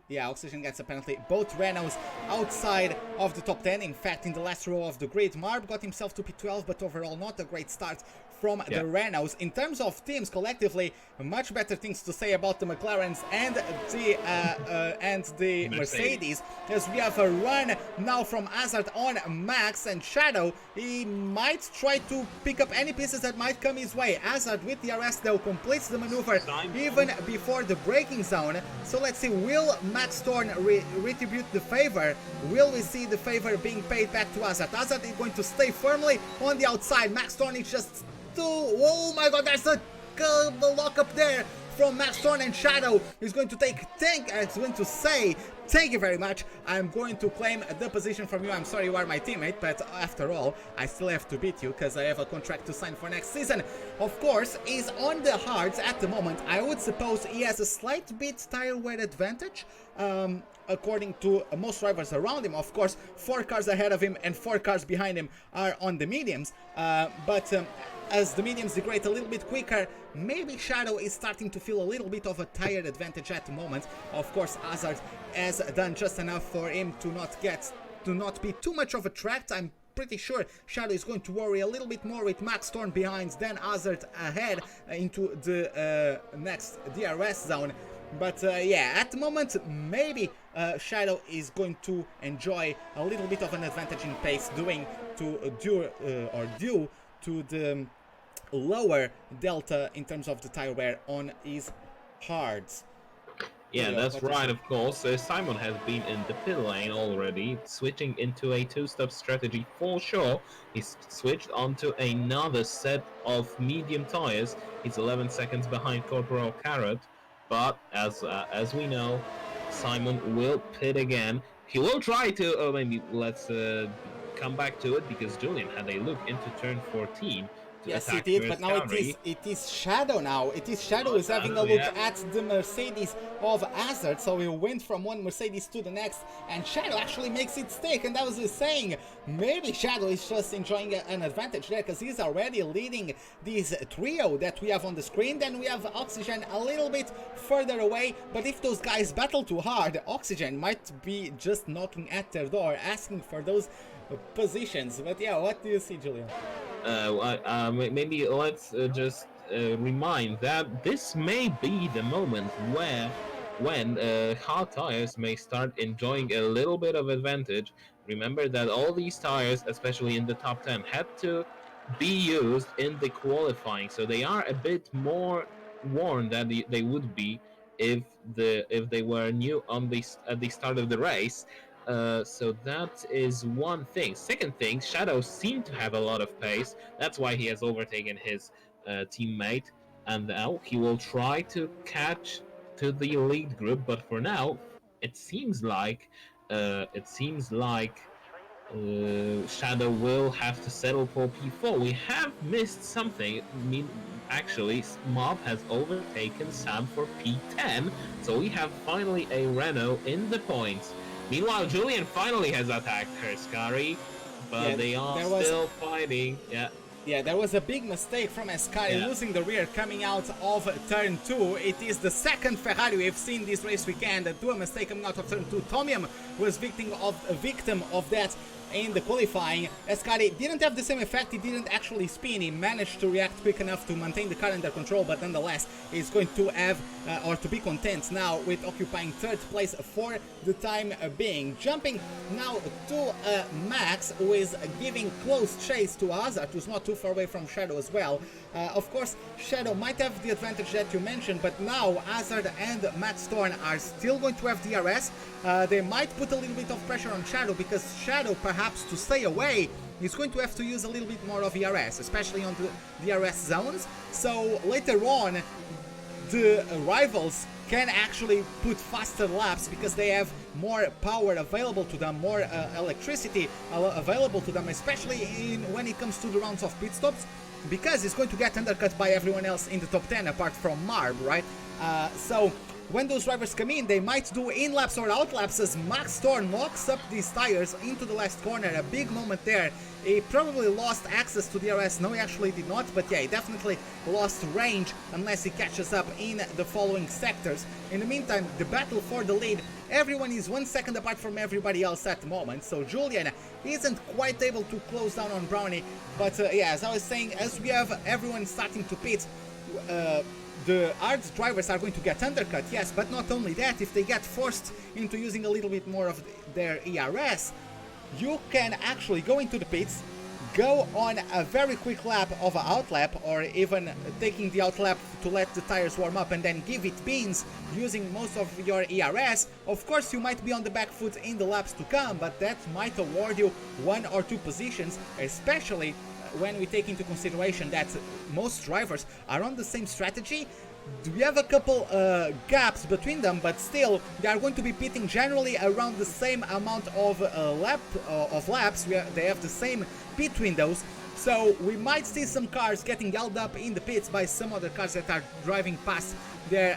Yeah, Oxygen gets a penalty. Both Renaults outside of the top 10. In fact, in the last row of the grid, Marb got himself to P12, but overall not a great start from the Renaults. In terms of teams collectively, much better things to say about the McLarens and the Mercedes, as we have a run now from Hazard on Max and Shadow. He might try to pick up any pieces that might come his way. Hazard with the arrest though completes the maneuver even before the braking zone. So let's see, will Max Thorn retribute the favor? Will we see the favor being paid back to Hazard? Hazard is going to stay firmly on the outside. Max Thorn is just oh my god, there's a lock up there from Max Thorn, and Shadow is going to say thank you very much. I'm going to claim the position from you. I'm sorry you are my teammate, but after all, I still have to beat you because I have a contract to sign for next season. Of course, he's on the hards at the moment. I would suppose he has a slight bit tire wear advantage, according to most drivers around him. Of course, 4 cars ahead of him and 4 cars behind him are on the mediums, as the mediums degrade a little bit quicker, maybe Shadow is starting to feel a little bit of a tire advantage at the moment. Of course, Hazard has done just enough for him to not be too much of a track. I'm pretty sure Shadow is going to worry a little bit more with Max Thorn behind than Hazard ahead into the next DRS zone. But yeah, at the moment, maybe Shadow is going to enjoy a little bit of an advantage in pace due to the lower delta in terms of the tire wear on his hards. Yeah, that's right, of course. Simon has been in the pit lane already, switching into a 2-step strategy for sure. He's switched onto another set of medium tires. He's 11 seconds behind Corporal Carrot, but as we know, Simon will pit again. He will try to, maybe let's come back to it, because Julian had a look into turn 14. Yes, it did, but now it is Shadow now. It is Shadow who's having a look at the Mercedes of Hazard. So he went from one Mercedes to the next, and Shadow actually makes it stick. And I was just saying, maybe Shadow is just enjoying an advantage there, because he's already leading this trio that we have on the screen. Then we have Oxygen a little bit further away, but if those guys battle too hard, Oxygen might be just knocking at their door, asking for those positions. But yeah, what do you see, Julio? Maybe let's just remind that this may be the moment when hard tires may start enjoying a little bit of advantage. Remember that all these tires, especially in the top 10, had to be used in the qualifying, so they are a bit more worn than they would be if they were new at the start of the race. So that is one thing. Second thing, Shadow seemed to have a lot of pace. That's why he has overtaken his teammate, and now he will try to catch to the lead group. But for now, it seems like Shadow will have to settle for P4. We have missed something. Actually, Mob has overtaken Sam for P10, so we have finally a Renault in the points. Meanwhile, Julian finally has attacked Herskari, but Yeah, they are still fighting. Yeah. Yeah, there was a big mistake from Ascari losing the rear coming out of turn 2. It is the second Ferrari we've seen this race weekend do a mistake coming out of turn 2. Tomium was victim of that in the qualifying. Ascari didn't have the same effect, he didn't actually spin, he managed to react quick enough to maintain the car under control, but nonetheless is going to have or to be content now with occupying third place for the time being. Jumping now to Max, who is giving close chase to Hazard, who's not too far away from Shadow as well. Of course, Shadow might have the advantage that you mentioned, but now Hazard and Max Thorn are still going to have DRS. They might put a little bit of pressure on Shadow, because Shadow, perhaps to stay away, is going to have to use a little bit more of ERS, especially on the DRS zones. So later on, the rivals can actually put faster laps because they have more power available to them, more electricity available to them, especially when it comes to the rounds of pit stops, because it's going to get undercut by everyone else in the top 10 apart from Marb, right? So when those drivers come in, they might do in-laps or out-laps as Max Thorn locks up these tires into the last corner. A big moment there. He probably lost access to DRS. No, he actually did not, but yeah, he definitely lost range unless he catches up in the following sectors. In the meantime, the battle for the lead, everyone is 1 second apart from everybody else at the moment, so Julian isn't quite able to close down on Brownie, but yeah, as I was saying, as we have everyone starting to pit, the ARDS drivers are going to get undercut, yes, but not only that, if they get forced into using a little bit more of their ERS, you can actually go into the pits, go on a very quick lap of an outlap, or even taking the outlap to let the tires warm up and then give it beans using most of your ERS. Of course, you might be on the back foot in the laps to come, but that might award you 1 or 2 positions, especially when we take into consideration that most drivers are on the same strategy. We have a couple gaps between them, but still they are going to be pitting generally around the same amount of laps. They have the same pit windows, so we might see some cars getting held up in the pits by some other cars that are driving past their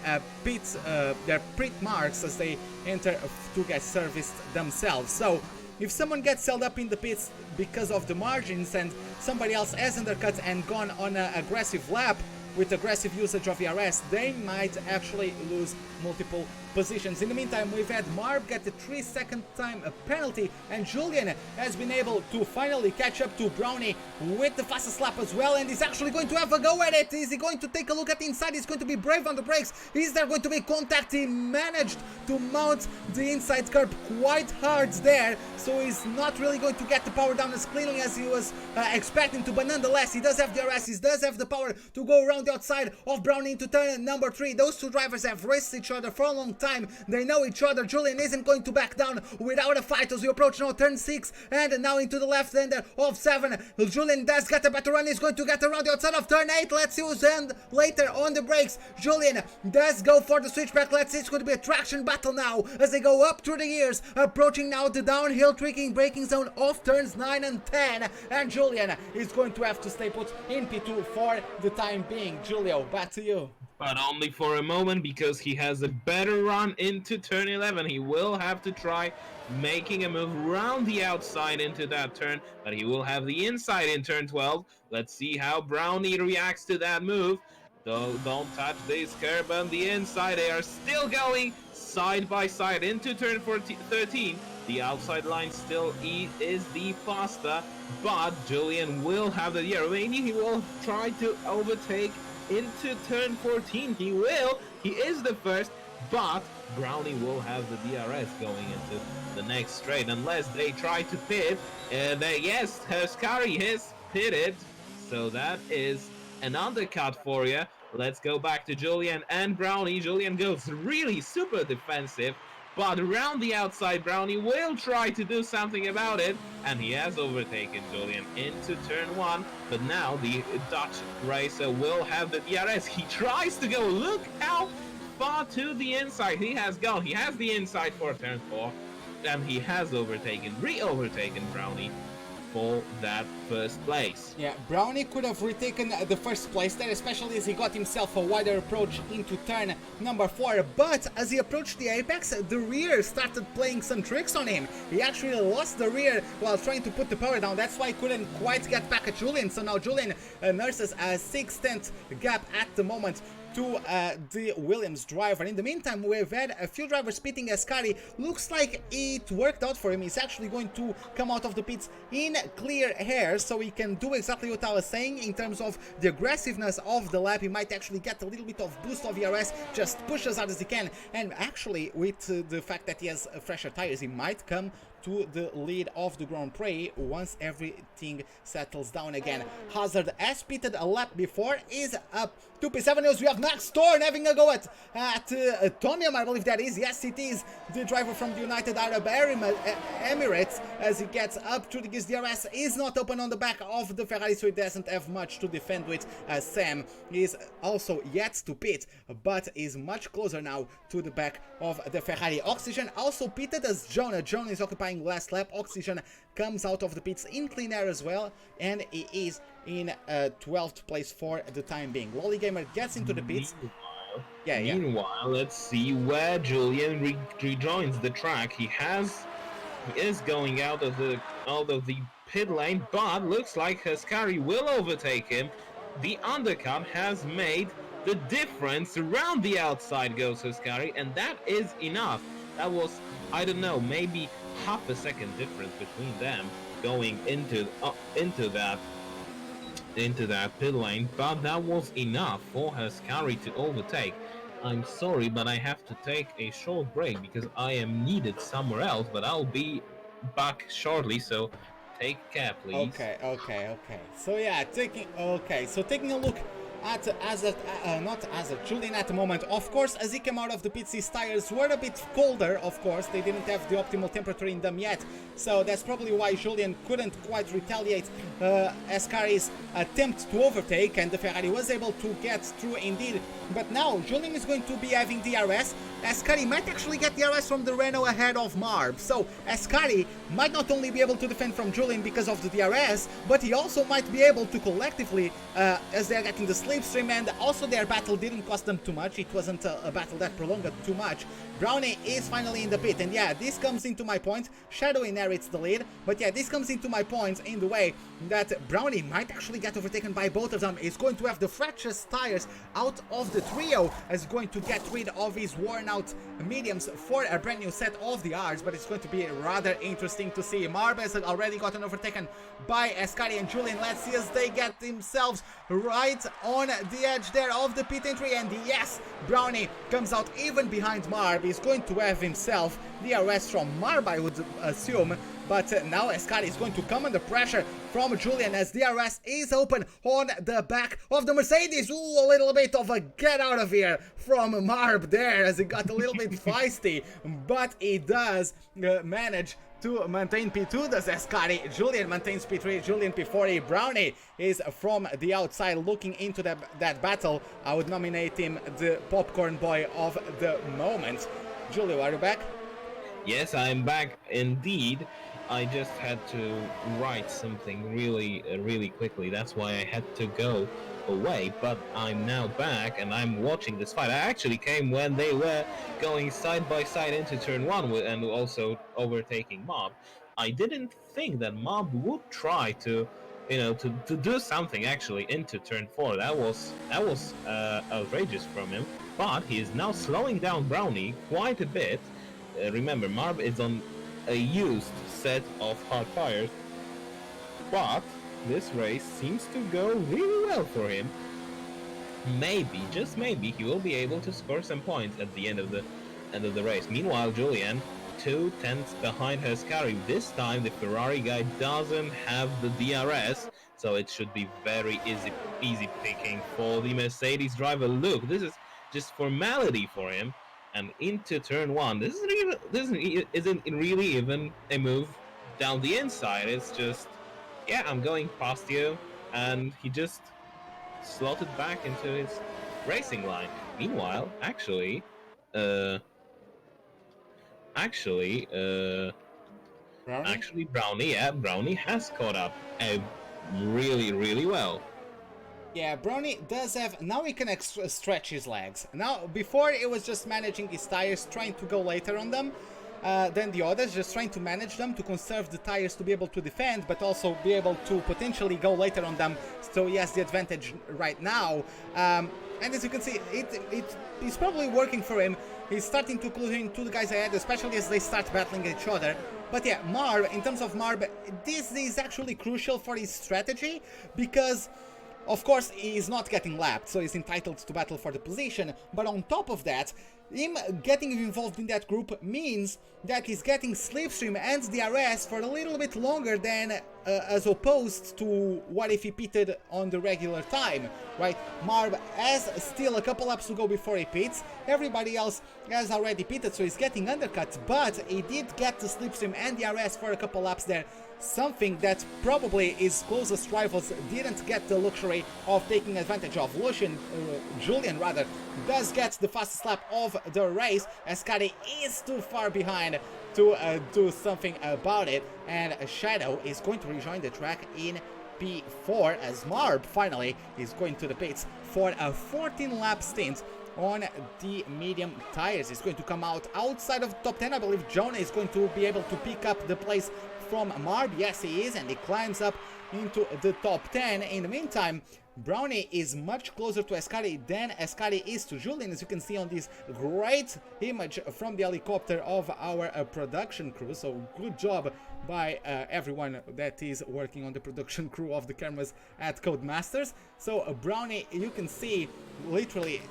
their pit marks as they enter to get serviced themselves. So if someone gets held up in the pits because of the margins and somebody else has undercut and gone on an aggressive lap with aggressive usage of ERS, they might actually lose multiple positions. In the meantime, we've had Marb get a 3-second time penalty, and Julian has been able to finally catch up to Brownie with the fastest lap as well, and he's actually going to have a go at it. Is he going to take a look at the inside? He's going to be brave on the brakes. Is there going to be contact? He managed to mount the inside curb quite hard there, so he's not really going to get the power down as cleanly as he was expecting to, but nonetheless, he does have the RS, he does have the power to go around the outside of Brownie into turn number 3. Those two drivers have raced each other for a long time. They know each other. Julian isn't going to back down without a fight as we approach now turn 6 and now into the left end of 7. Julian does get a better run. He's going to get around the outside of turn 8. Let's see who's end later on the brakes. Julian does go for the switchback. Let's see, it's going to be a traction battle now as they go up through the gears, approaching now the downhill tricking braking zone of turns 9 and 10, and Julian is going to have to stay put in P2 for the time being. Julio, back to you. But only for a moment, because he has a better run into turn 11. He will have to try making a move around the outside into that turn, but he will have the inside in turn 12. Let's see how Brownie reacts to that move. Don't touch this curb on the inside. They are still going side by side into turn 13. The outside line still is the faster, but Julian will have the remaining. He will try to overtake into turn 14. He is the first, but Brownie will have the DRS going into the next straight unless they try to pit. And yes, Herskari has pitted, so that is an undercut for you. Let's go back to Julian and Brownie. Julian goes really super defensive but around the outside, Brownie will try to do something about it, and he has overtaken Julian into turn 1, but now the Dutch racer will have the DRS. He tries to go, look how far to the inside he has gone. He has the inside for turn 4, and he has re-overtaken Brownie for that first place. Yeah, Brownie could have retaken the first place there, especially as he got himself a wider approach into turn number 4, but as he approached the apex, the rear started playing some tricks on him. He actually lost the rear while trying to put the power down. That's why he couldn't quite get back at Julian, so now Julian nurses a 6/10 gap at the moment to the Williams driver. In the meantime, we've had a few drivers pitting. Ascari looks like it worked out for him. He's actually going to come out of the pits in clear air, so he can do exactly what I was saying in terms of the aggressiveness of the lap. He might actually get a little bit of boost of ERS, just push as hard as he can, and actually with the fact that he has fresher tires, he might come to the lead of the Grand Prix once everything settles down again. Hazard has pitted a lap before, is up to P7 news. We have Max Thorne having a go at Tomiam, I believe that is. Yes, it is the driver from the United Arab Emirates, as he gets up to the gears. DRS is not open on the back of the Ferrari, so he doesn't have much to defend with. Sam is also yet to pit, but is much closer now to the back of the Ferrari. Oxygen also pitted as John. John is occupying last lap. Oxygen comes out of the pits in clean air as well, and he is in 12th place for the time being. Lolly Gamer gets into the pits. Meanwhile, let's see where Julian rejoins the track. He is going out of the pit lane, but looks like Haskari will overtake him. The undercut has made the difference. Around the outside goes Haskari, and that is enough. That was, I don't know, maybe half a second difference between them going into that pit lane, but that was enough for Haskari to overtake. I'm sorry, but I have to take a short break because I am needed somewhere else, but I'll be back shortly, so take care, please. Okay. So yeah, taking a look at Julian at the moment. Of course, as he came out of the pits, his tires were a bit colder. Of course, they didn't have the optimal temperature in them yet, so that's probably why Julian couldn't quite retaliate Ascari's attempt to overtake, and the Ferrari was able to get through indeed. But now Julian is going to be having DRS. Ascari might actually get DRS from the Renault ahead of Marb, so Ascari might not only be able to defend from Julian because of the DRS, but he also might be able to collectively, as they're getting the slipstream, and also their battle didn't cost them too much. It wasn't a battle that prolonged too much. Brownie is finally in the pit, and yeah, this comes into my point. Shadow inherits the lead, but yeah, this comes into my point in the way that Brownie might actually get overtaken by both of them. He's going to have the freshest tires out of the trio, as he's going to get rid of his worn out mediums for a brand new set of the R's, but it's going to be rather interesting to see. Marb has already gotten overtaken by Ascari and Julian. Let's see as they get themselves right on the edge there of the pit entry, and yes, Brownie comes out even behind Marb. He's going to have himself the arrest from Marb, I would assume, but now Ascari is going to come under pressure from Julian as DRS is open on the back of the Mercedes. Ooh, a little bit of a get out of here from Marb there as he got a little bit feisty, but he does manage to maintain P2, does Ascari. Julian maintains P3, Julian P40. Brownie is from the outside looking into that battle. I would nominate him the popcorn boy of the moment. Julio, are you back? Yes, I'm back indeed. I just had to write something really quickly. That's why I had to go away, but I'm now back and I'm watching this fight. I actually came when they were going side by side into turn 1 and also overtaking Mob. I didn't think that Mob would try to do something actually into turn 4. That was outrageous from him, but he is now slowing down Brownie quite a bit. Remember, Marb is on a used set of hard tires, but this race seems to go really well for him. Maybe, just maybe, he will be able to score some points at the end of the race. Meanwhile, Julian, 2/10 behind Haskari. This time, the Ferrari guy doesn't have the DRS, so it should be very easy picking for the Mercedes driver. Look, this is just formality for him, and into turn one. Isn't really even a move down the inside. It's just, yeah, I'm going past you, and he just slotted back into his racing line. Meanwhile, uh, actually, uh, Brownie? Brownie has caught up really well. Yeah, Brownie does have... Now he can stretch his legs. Now, before it was just managing his tires, trying to go later on them. Then the others, just trying to manage them, to conserve the tires to be able to defend, but also be able to potentially go later on them. So he has the advantage right now. And as you can see, it's probably working for him. He's starting to clue in to the guys ahead, especially as they start battling each other. But yeah, Marb, in terms of Marb, this is actually crucial for his strategy, because of course he's not getting lapped, so he's entitled to battle for the position, but on top of that, him getting involved in that group means that he's getting slipstream and DRS for a little bit longer than as opposed to what if he pitted on the regular time, right? Marb has still a couple laps to go before he pits. Everybody else has already pitted, so he's getting undercut, but he did get the slipstream and DRS for a couple laps there. Something that probably his closest rivals didn't get the luxury of taking advantage of. Julian rather, does get the fastest lap of the race, as Scotty is too far behind to do something about it, and Shadow is going to rejoin the track in P4 as Marb finally is going to the pits for a 14-lap stint on the medium tires. He's going to come out outside of the top 10. I believe Jonah is going to be able to pick up the place from Marb. Yes, he is, and he climbs up into the top 10. In the meantime, Brownie is much closer to Ascari than Ascari is to Julian, as you can see on this great image from the helicopter of our production crew. So good job by everyone that is working on the production crew of the cameras at Codemasters. So Brownie, you can see literally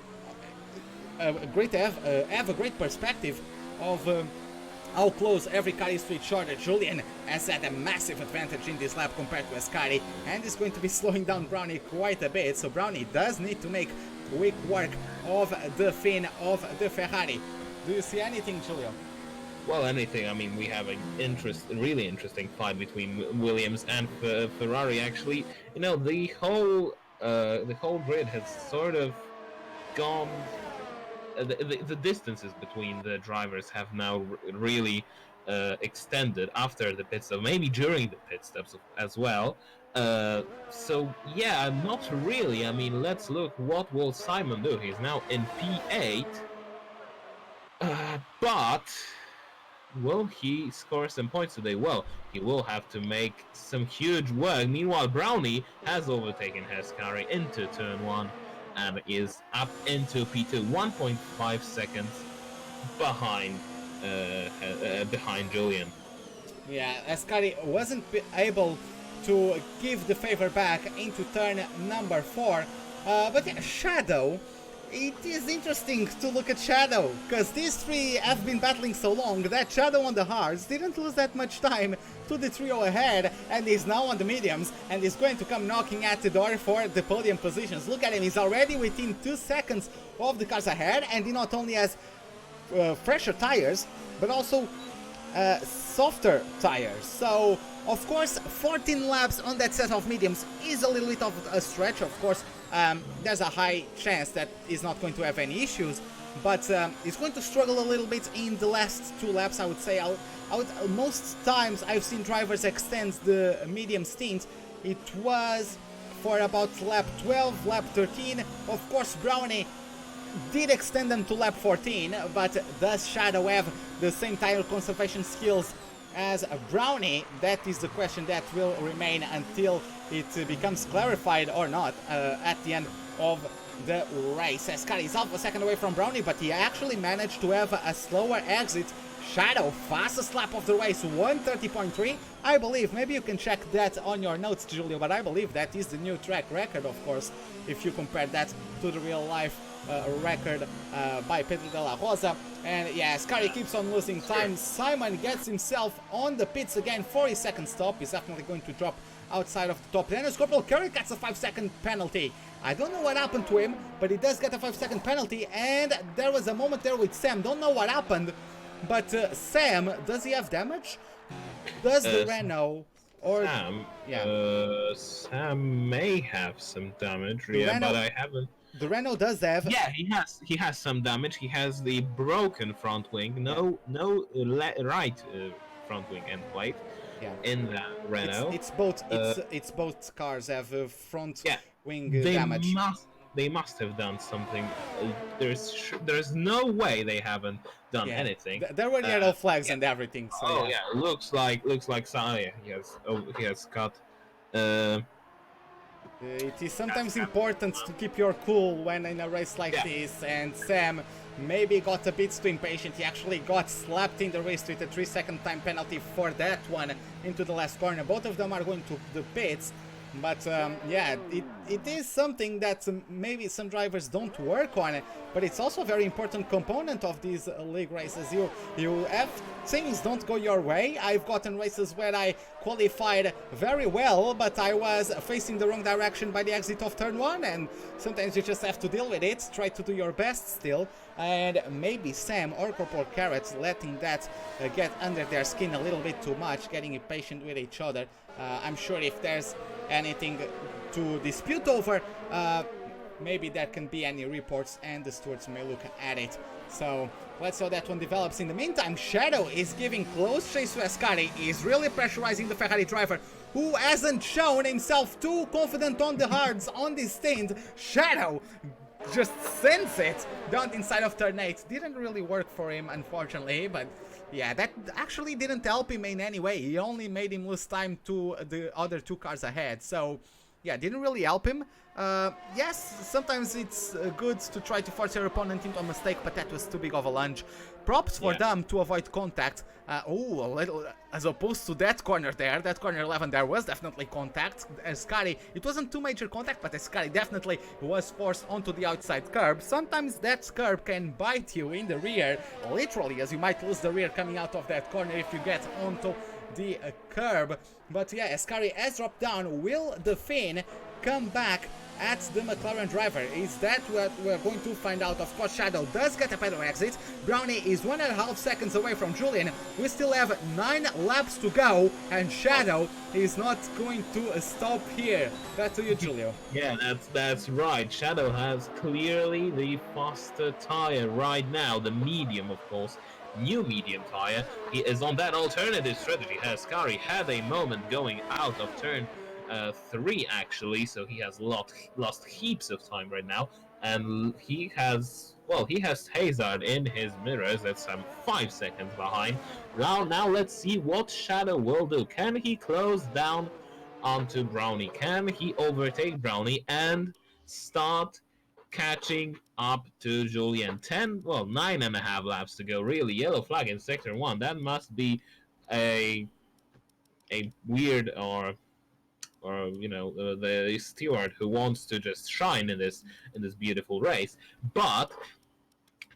have a great perspective of how close every car is to each other. Julian has had a massive advantage in this lap compared to Ascari, and is going to be slowing down Brownie quite a bit, so Brownie does need to make quick work of the fin of the Ferrari. Do you see anything, Julio? Well, anything. I mean, we have a really interesting fight between Williams and Ferrari. Actually, you know, the whole grid has sort of gone. The distances between the drivers have now really extended after the pit stop, maybe during the pit stops as well. So yeah, not really. I mean, let's look. What will Simon do? He's now in P8, but will he score some points today? Well, he will have to make some huge work. Meanwhile, Brownie has overtaken Heskari into turn 1 and is up into P2, 1.5 seconds behind Julian. Yeah, Ascari wasn't able to give the favor back into turn number 4. But yeah, Shadow, it is interesting to look at Shadow, because these three have been battling so long that Shadow on the hards didn't lose that much time to the trio ahead, and is now on the mediums, and is going to come knocking at the door for the podium positions. Look at him, he's already within 2 seconds of the cars ahead, and he not only has fresher tires, but also softer tires. So, of course, 14 laps on that set of mediums is a little bit of a stretch. Of course, there's a high chance that he's not going to have any issues, but he's going to struggle a little bit in the last 2 laps, I would say. Most times I've seen drivers extend the medium stint. It was for about lap 12, lap 13. Of course, Brownie did extend them to lap 14, but does Shadow have the same tire conservation skills as Brownie? That is the question that will remain until it becomes clarified or not at the end of the race. Ascari is half a second away from Brownie, but he actually managed to have a slower exit. Shadow, fastest lap of the race, 1:30.3. I believe, maybe you can check that on your notes, Julio, but I believe that is the new track record, of course, if you compare that to the real life record by Pedro de la Rosa. And yeah, Ascari keeps on losing time. Simon gets himself on the pits again for his second stop. He's definitely going to drop outside of the top 10. As Corporal Curry gets a 5-second penalty. I don't know what happened to him, but he does get a 5-second penalty. And there was a moment there with Sam. Don't know what happened, but Sam, does he have damage? Does the Renault or Sam may have some damage, but I haven't. The Renault does have. Yeah, he has some damage. He has the broken front wing, no right front wing end plate. Yeah. In the Renault, it's both cars have front wing they damage. They must have done something. There's no way they haven't done anything. There were yellow flags and everything. So looks like he has got. It is sometimes important to keep your cool when in a race like this, and Sam maybe got a bit too impatient. He actually got slapped in the race with a 3-second time penalty for that one into the last corner. Both of them are going to the pits. But it is something that maybe some drivers don't work on, but it's also a very important component of these league races. You have things don't go your way. I've gotten races where I qualified very well, but I was facing the wrong direction by the exit of turn 1, and sometimes you just have to deal with it, try to do your best still, and maybe Sam or Corporal Carrot letting that get under their skin a little bit too much, getting impatient with each other. I'm sure if there's anything to dispute over, maybe there can be any reports and the stewards may look at it. So let's see how that one develops. In the meantime, Shadow is giving close chase to Ascari. He's really pressurizing the Ferrari driver, who hasn't shown himself too confident on the hards on this stint. Shadow just sends it down inside of turn 8. Didn't really work for him, unfortunately, but yeah, that actually didn't help him in any way. He only made him lose time to the other 2 cars ahead. So yeah, didn't really help him. Yes, sometimes it's good to try to force your opponent into a mistake, but that was too big of a lunge. Props for them to avoid contact. A little, as opposed to that corner there, that corner 11, there was definitely contact. Ascari, it wasn't too major contact, but Ascari definitely was forced onto the outside curb. Sometimes that curb can bite you in the rear, literally, as you might lose the rear coming out of that corner if you get onto the curb. But yeah, Ascari has dropped down. Will the Finn come back at the McLaren driver? Is that what we're going to find out? Of course, Shadow does get a pedal exit. Brownie is 1.5 seconds away from Julian. We still have 9 laps to go, and Shadow is not going to stop here. Back to you, Julio. Yeah, that's right. Shadow has clearly the faster tire right now, the medium, of course. New medium tire. He is on that alternative strategy. Ascari had a moment going out of turn 3 actually, so he has lost heaps of time right now, and he has Hazard in his mirrors. That's 5 seconds behind. Now let's see what Shadow will do. Can he close down onto Brownie? Can he overtake Brownie and start catching up to Julian? 9.5 laps to go, really. Yellow flag in sector 1. That must be a weird or the steward who wants to just shine in this beautiful race. But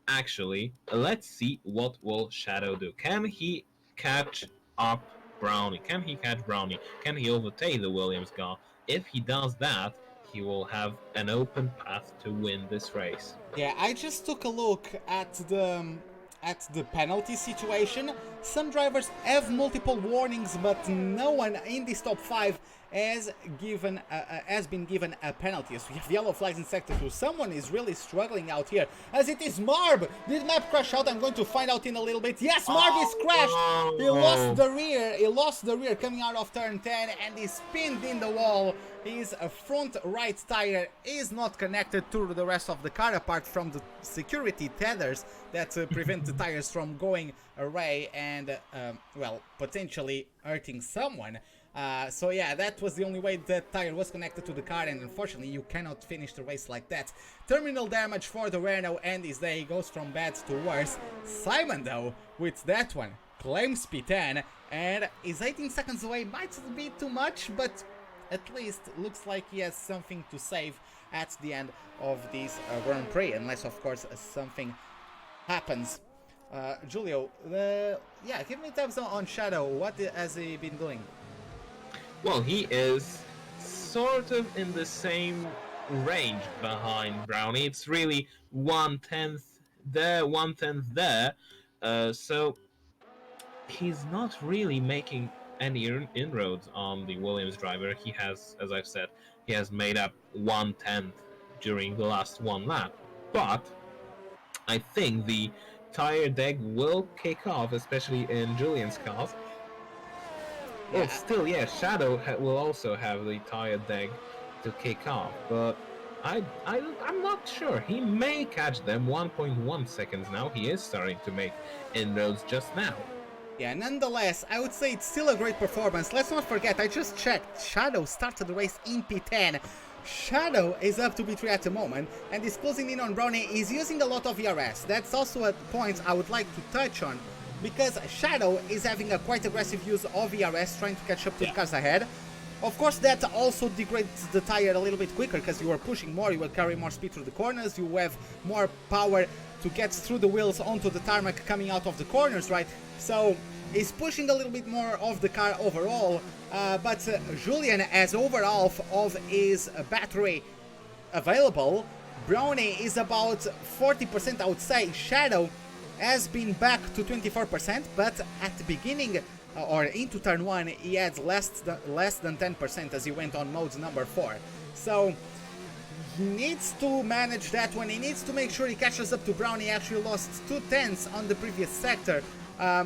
actually, let's see what will Shadow do. Can he catch up Brownie? Can he catch Brownie? Can he overtake the Williams car? If he does that, he will have an open path to win this race. Yeah, I just took a look at the penalty situation. Some drivers have multiple warnings, but no one in this top 5 has been given a penalty. So we have yellow flags in sector 2. Someone is really struggling out here, as it is Marb. Did map crash out? I'm going to find out in a little bit. Yes, Marb is crashed. He lost the rear. He lost the rear coming out of turn 10, and he spinned in the wall. His front right tire is not connected to the rest of the car, apart from the security tethers that prevent the tires from going away and, potentially hurting someone. So yeah, that was the only way that tire was connected to the car, and unfortunately you cannot finish the race like that. Terminal damage for the Renault, and his day goes from bad to worse. Simon, though, with that one, claims P10, and is 18 seconds away. Might be too much, but at least looks like he has something to save at the end of this Grand Prix, unless of course something happens. Julio, give me tabs on Shadow. What has he been doing? Well, he is sort of in the same range behind Brownie. It's really 1/10 there, 1/10 there. So he's not really making any inroads on the Williams driver. He has, as I've said, he has made up 1/10 during the last one lap. But I think the tire deck will kick off, especially in Julian's cars. Well, Yeah, still, yeah, Shadow will also have the tire deck to kick off, but I'm not sure. He may catch them 1.1 seconds now. He is starting to make inroads just now. yeah, nonetheless, I would say it's still a great performance. Let's not forget, I just checked, Shadow started the race in P10. Shadow is up to P3 at the moment, and is closing in on Brownie. He's using a lot of ERS. That's also a point I would like to touch on, because Shadow is having a quite aggressive use of ERS, trying to catch up to the cars ahead. Of course, that also degrades the tire a little bit quicker, because you are pushing more, you will carry more speed through the corners, you have more power to get through the wheels onto the tarmac coming out of the corners, right? So he's pushing a little bit more of the car overall, but Julian has over half of his battery available. Brownie is about 40%, I would say. Shadow has been back to 24%, but at the beginning or into turn 1 he had less than 10% as he went on mode number 4. So he needs to manage that one. He needs to make sure he catches up to Brownie. He actually lost 2/10 on the previous sector. Yeah,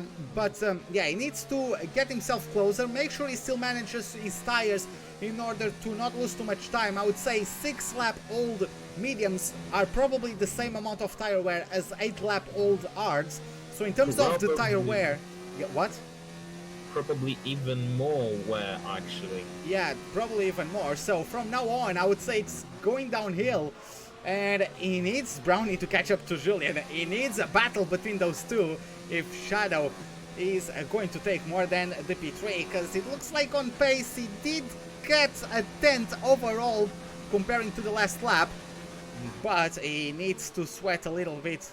he needs to get himself closer, make sure he still manages his tires in order to not lose too much time. I would say 6-lap-old mediums are probably the same amount of tire wear as 8-lap-old hards. So in terms of the tire wear... Yeah, what? Probably even more wear, actually. Yeah, probably even more. So from now on, I would say it's going downhill. And he needs Brownie to catch up to Julian. He needs a battle between those two if Shadow is going to take more than the P3, because it looks like on pace he did get a 10th overall comparing to the last lap, but he needs to sweat a little bit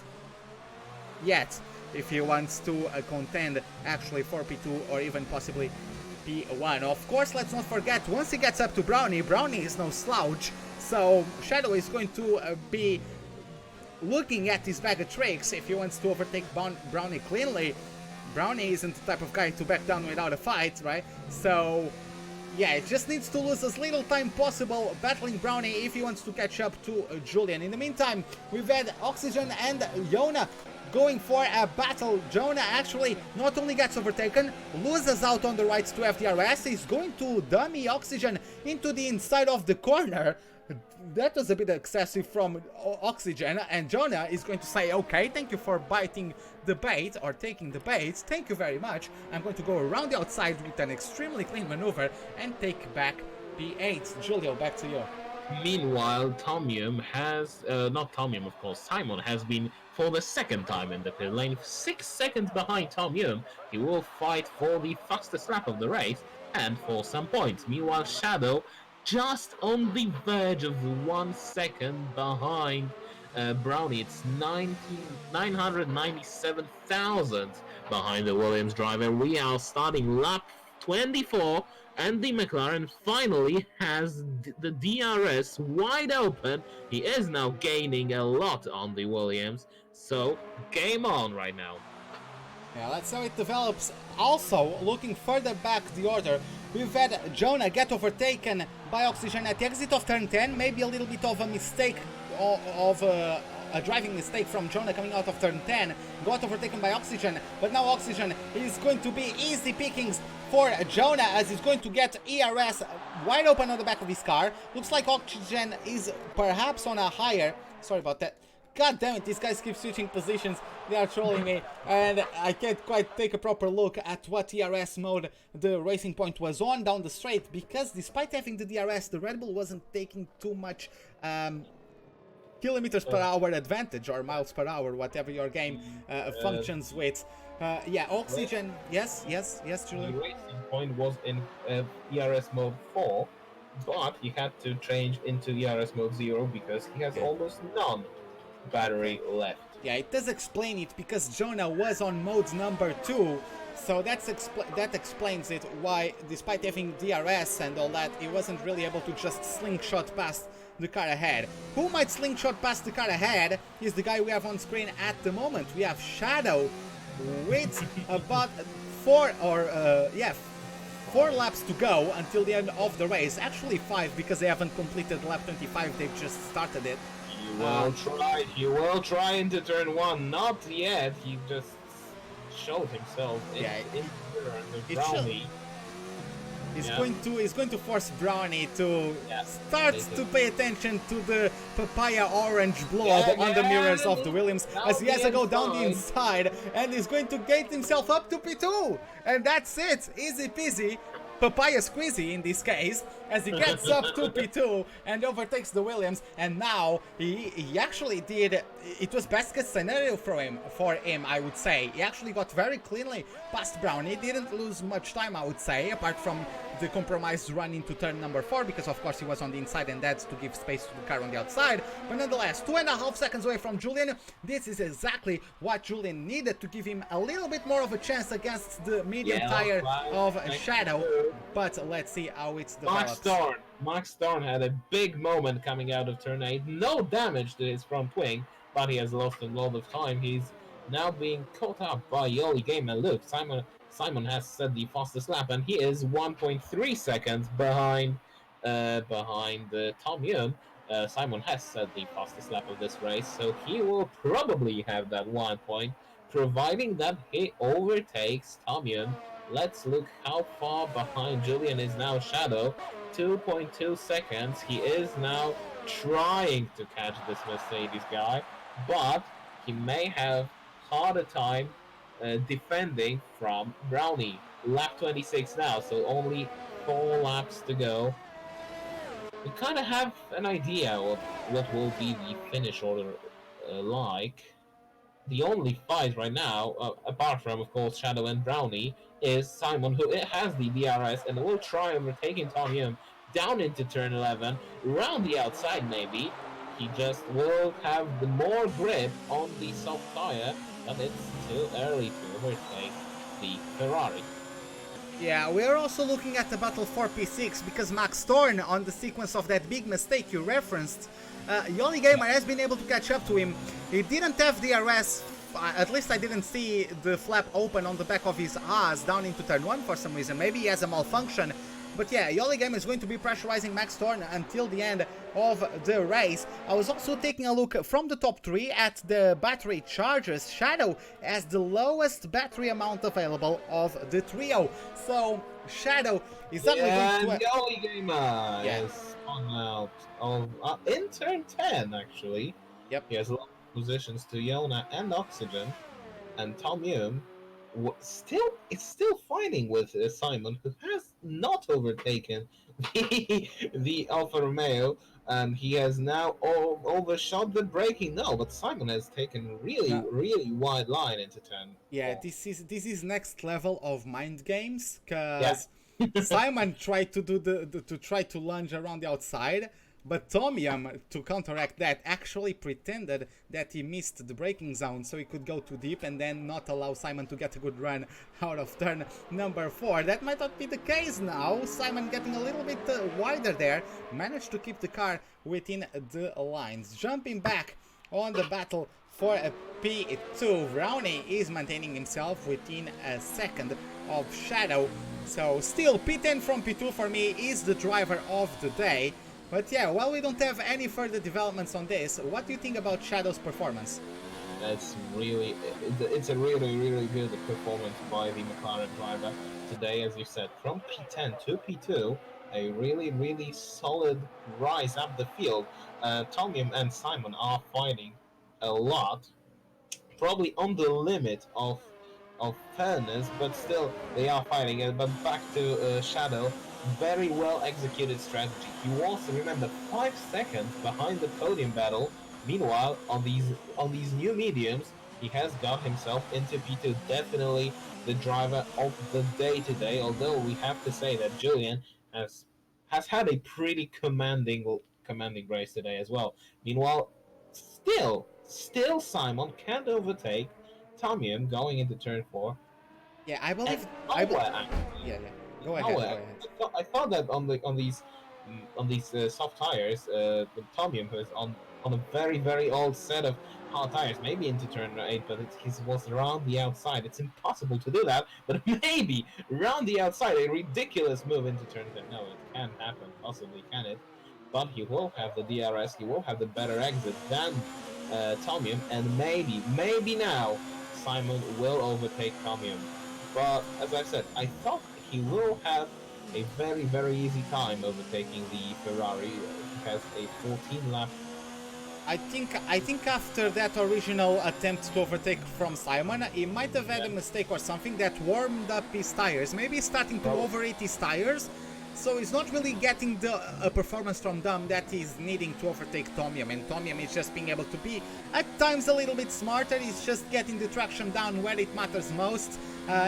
yet if he wants to contend actually for P2 or even possibly P1. Of course, let's not forget, once he gets up to Brownie, Brownie is no slouch. So Shadow is going to be looking at his bag of tricks if he wants to overtake Brownie cleanly. Brownie isn't the type of guy to back down without a fight, right? So yeah, it just needs to lose as little time possible battling Brownie if he wants to catch up to Julian. In the meantime, we've had Oxygen and Yona going for a battle. Jonah actually not only gets overtaken, loses out on the right to FDRS, he's going to dummy Oxygen into the inside of the corner. That was a bit excessive from Oxygen, and Jonah is going to say, okay, thank you for biting the bait, or taking the bait, thank you very much. I'm going to go around the outside with an extremely clean maneuver and take back P8. Julio, back to you. Meanwhile, Tomium has, not Tomium of course, Simon has been for the second time in the pit lane, 6 seconds behind Tomium. He will fight for the fastest lap of the race and for some points. Meanwhile, Shadow just on the verge of 1 second behind Brownie. It's 997,000 behind the Williams driver. We are starting lap 24, and the McLaren finally has the DRS wide open. He is now gaining a lot on the Williams, so game on right now. Yeah, let's see how it develops. Also, looking further back the order, we've had Jonah get overtaken by Oxygen at the exit of turn 10. Maybe a little bit of a mistake, a driving mistake from Jonah coming out of turn 10. Got overtaken by Oxygen, but now Oxygen is going to be easy pickings for Jonah as he's going to get ERS wide open on the back of his car. Looks like Oxygen is perhaps on a higher... Sorry about that. God damn it, these guys keep switching positions. They are trolling me, and I can't quite take a proper look at what ERS mode the Racing Point was on down the straight, because despite having the DRS, the Red Bull wasn't taking too much kilometers per hour advantage, or miles per hour, whatever your game functions with. Yeah, Oxygen, yes, Julio. The Racing Point was in ERS mode 4, but he had to change into ERS mode 0 because he has almost none. battery left. Yeah, it does explain it because Jonah was on mode number 2, so that explains it why, despite having DRS and all that, he wasn't really able to just slingshot past the car ahead. Who might slingshot past the car ahead is the guy we have on screen at the moment. We have Shadow with about 4 laps to go until the end of the race. Actually 5 because they haven't completed lap 25, they've just started it. He will try into turn 1. Not yet. He just showed himself in the Brownie. He's going to force Brownie to start to pay attention to the papaya orange blob on the mirrors of the Williams as he has to go down the inside, and he's going to get himself up to P2, and that's it. Easy peasy. Papaya squeezy in this case, as he gets up to P2 and overtakes the Williams, and now he actually did, it was best case scenario for him, I would say. He actually got very cleanly past Brown. He didn't lose much time, I would say, apart from the compromised run into turn number 4, because of course he was on the inside and that's to give space to the car on the outside. But nonetheless, 2.5 seconds away from Julian. This is exactly what Julian needed to give him a little bit more of a chance against the medium tire of Shadow. But let's see how it's develops. Max Thorne had a big moment coming out of turn 8. No damage to his front wing, but he has lost a lot of time. He's now being caught up by Yoli Game. And look, Simon has set the fastest lap, and he is 1.3 seconds behind Tom Young. Simon has set the fastest lap of this race, so he will probably have that 1 point, providing that he overtakes Tom Young. Let's look how far behind Julian is now. Shadow, 2.2 seconds. He is now trying to catch this Mercedes guy, but he may have harder time defending from Brownie. Lap 26 now, so only 4 laps to go. We kind of have an idea of what will be the finish order like. The only fight right now, apart from, of course, Shadow and Brownie, is Simon, who has the DRS and will try overtaking Tom Young down into turn 11, around the outside maybe. He just will have the more grip on the soft tire, but it's too early to overtake the Ferrari. Yeah, we're also looking at the battle for P6 because Max Thorne, on the sequence of that big mistake you referenced, Yoli Gamer has been able to catch up to him. He didn't have DRS, at least I didn't see the flap open on the back of his ass down into turn 1 for some reason. Maybe he has a malfunction. But yeah, Yoli Gamer is going to be pressurizing Max Thorne until the end of the race. I was also taking a look from the top 3 at the battery charges. Shadow has the lowest battery amount available of the trio. So Shadow is suddenly going to... Yoli Gamer is on out of in turn 10 actually. Yep. He has a lot of positions to Yona and Oxygen, and Tom Young is still fighting with Simon, who has not overtaken the Alfa Romeo, and he has now overshot the braking. No, but Simon has taken really wide line into turn. Yeah, this is next level of mind games, because Simon tried to do to lunge around the outside, but Tom Young, to counteract that, actually pretended that he missed the braking zone so he could go too deep and then not allow Simon to get a good run out of turn number 4. That might not be the case now. Simon getting a little bit wider there, managed to keep the car within the lines. Jumping back on the battle for a P2, Brownie is maintaining himself within a second of Shadow. So still P10 from P2 for me is the driver of the day. But yeah, while we don't have any further developments on this, what do you think about Shadow's performance? It's a really good performance by the McLaren driver today, as you said, from P10 to P2, a really solid rise up the field. Tom Young and Simon are fighting a lot, probably on the limit of fairness, but still they are fighting it. But back to Shadow. Very well executed strategy. He was, remember, 5 seconds behind the podium battle. Meanwhile, on these new mediums, he has got himself into P2. Definitely the driver of the day today. Although we have to say that Julian has had a pretty commanding race today as well. Meanwhile, still Still, Simon can't overtake Tomium going into turn 4. Yeah, I And believe. nowhere, actually. Yeah, yeah. Go ahead. Go Nowhere. ahead. I thought that on these soft tires, the Tomium was on a very old set of hard tires, maybe into turn 8, but he was around the outside. It's impossible to do that, but maybe around the outside, a ridiculous move into turn 10. No, it can't happen, possibly, can it? But he will have the DRS, he will have the better exit than Tomium, and maybe now Simon will overtake Tomium. But as I said, I thought he will have a very easy time overtaking the Ferrari. He has a 14 lap. I think after that original attempt to overtake from Simon, he might have had a mistake or something that warmed up his tires. Maybe he's starting to overheat his tires, so he's not really getting the performance from them that he's needing to overtake Tomium. And Tomium is just being able to be at times a little bit smarter. He's just getting the traction down where it matters most.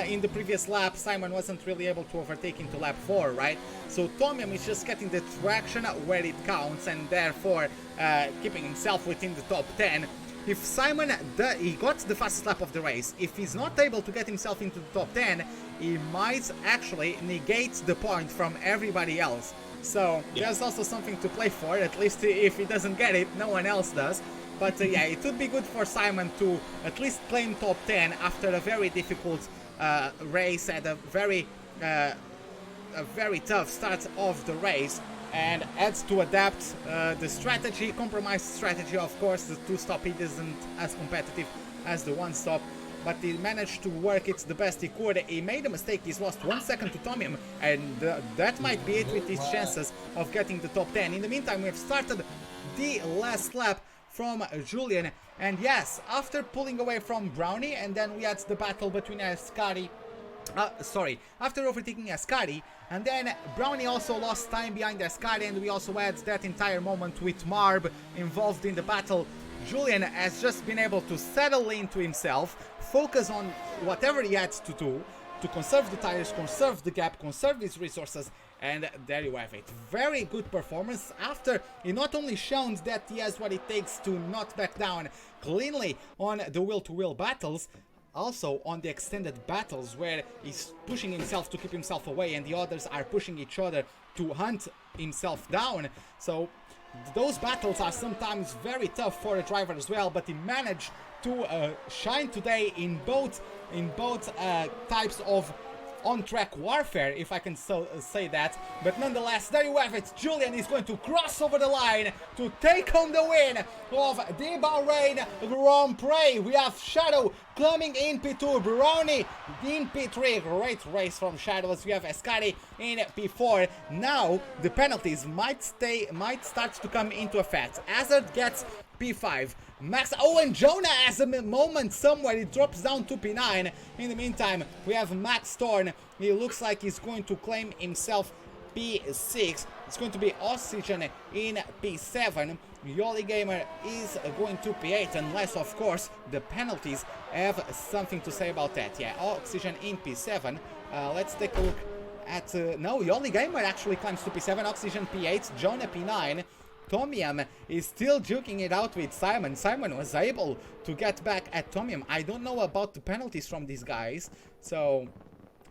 In the previous lap, Simon wasn't really able to overtake into lap 4, right? So Tomium is just getting the traction where it counts, and therefore keeping himself within the top 10. If Simon, he got the fastest lap of the race, if he's not able to get himself into the top 10, he might actually negate the point from everybody else. So there's also something to play for, at least if he doesn't get it, no one else does. But yeah, it would be good for Simon to at least claim top 10 after a very difficult race at a very tough start of the race, and had to adapt the strategy, compromise strategy. Of course, the 2-stop it isn't as competitive as the 1-stop, but he managed to work it the best he could. He made a mistake, he's lost 1 second to Tomium, and that might be it with his chances of getting the top 10. In the meantime, we've started the last lap from Julian, and yes, after pulling away from Brownie, and then we had the battle between Ascari, after overtaking Ascari, and then Brownie also lost time behind Ascari, and we also had that entire moment with Marb involved in the battle. Julian has just been able to settle into himself, focus on whatever he had to do, to conserve the tires, conserve the gap, conserve his resources, and there you have it. Very good performance after he not only shown that he has what it takes to not back down cleanly on the wheel-to-wheel battles, also on the extended battles where he's pushing himself to keep himself away and the others are pushing each other to hunt himself down. So those battles are sometimes very tough for a driver as well, but he managed to shine today in both types of on-track warfare, if I can so say that. But nonetheless, there you have it. Julian is going to cross over the line to take home the win of the Bahrain Grand Prix. We have Shadow coming in P2, Brownie in P3. Great race from Shadow, as we have Ascari in P4. Now the penalties might start to come into effect. Hazard gets P5. Massa, and Jonah has a moment somewhere, he drops down to P9. In the meantime, we have Max Thorn. He looks like he's going to claim himself P6. It's going to be Oxygen in P7. Yoli Gamer is going to P8, unless, of course, the penalties have something to say about that. Yeah, Oxygen in P7. Let's take a look at... no, Yoli Gamer actually climbs to P7, Oxygen P8, Jonah P9. Tomium is still duking it out with Simon. Simon was able to get back at Tomium. I don't know about the penalties from these guys, so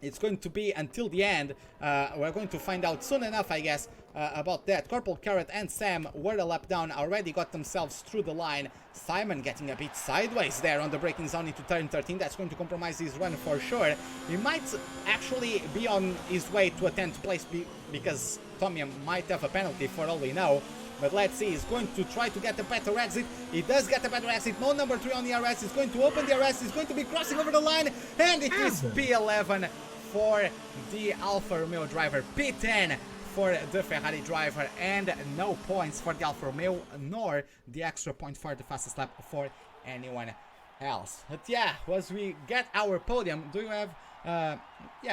it's going to be until the end. We're going to find out soon enough, I guess, about that. Corporal Carrot and Sam were a lap down, already got themselves through the line. Simon getting a bit sideways there on the braking zone into turn 13. That's going to compromise his run for sure. He might actually be on his way to a 10th place because Tomium might have a penalty for all we know. But let's see, he's going to try to get a better exit. He does get a better exit. No number 3 on the RS. He's going to open the RS. He's going to be crossing over the line. And it is P11 for the Alfa Romeo driver. P10 for the Ferrari driver. And no points for the Alfa Romeo, nor the extra point for the fastest lap for anyone else. But yeah, as we get our podium, do you have...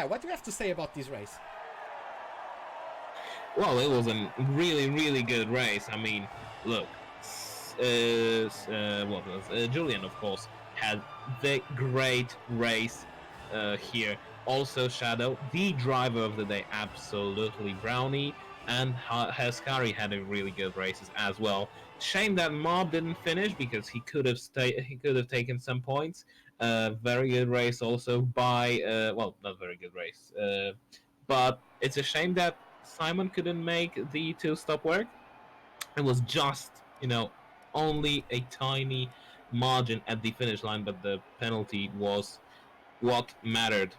what do you have to say about this race? Well, it was a really good race. I mean, look, Julian, of course, had the great race here. Also, Shadow, the driver of the day, absolutely. Brownie and Ascari had a really good races as well. Shame that Mob didn't finish because he could have he could have taken some points. Very good race also by well, not very good race. But it's a shame that Simon couldn't make the two-stop work. It was just, only a tiny margin at the finish line, but the penalty was what mattered.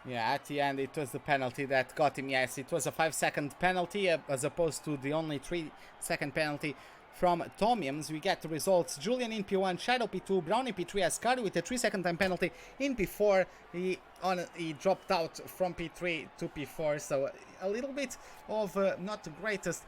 Yeah, at the end it was the penalty that got him. Yes, it was a 5-second penalty as opposed to the only 3-second penalty from Tomiums. We get the results. Julian in P1, Shadow P2, Brown in P3, Ascari with a 3-second time penalty in P4. He dropped out from P3 to P4, so a little bit of not the greatest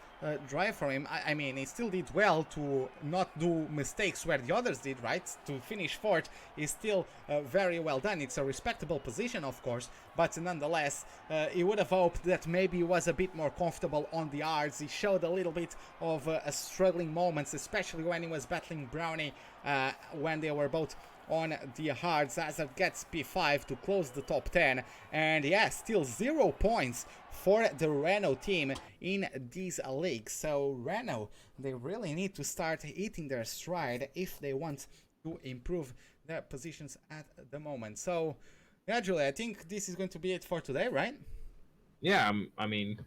drive for him. I mean, he still did well to not do mistakes where the others did, right? To finish fourth is still very well done. It's a respectable position, of course, but nonetheless, he would have hoped that maybe he was a bit more comfortable on the hards. He showed a little bit of struggling moments, especially when he was battling Brownie when they were both on the hards. Hazard gets P5 to close the top 10, and yeah, still 0 points for the Renault team in these leagues. So Renault, they really need to start hitting their stride if they want to improve their positions at the moment. So yeah, Julia, I think this is going to be it for today, right? Yeah, I mean,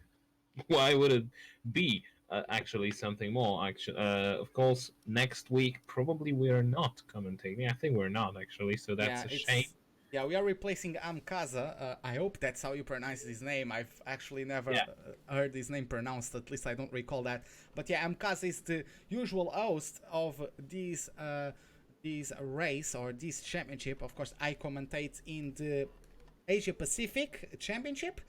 why would it be actually something more? Actually, of course, next week probably we are not commentating. I think we're not actually, so that's a shame. Yeah, we are replacing Amkaza. I hope that's how you pronounce his name. I've actually never heard his name pronounced. At least I don't recall that. But yeah, Amkaza is the usual host of these race or this championship. Of course, I commentate in the Asia Pacific Championship,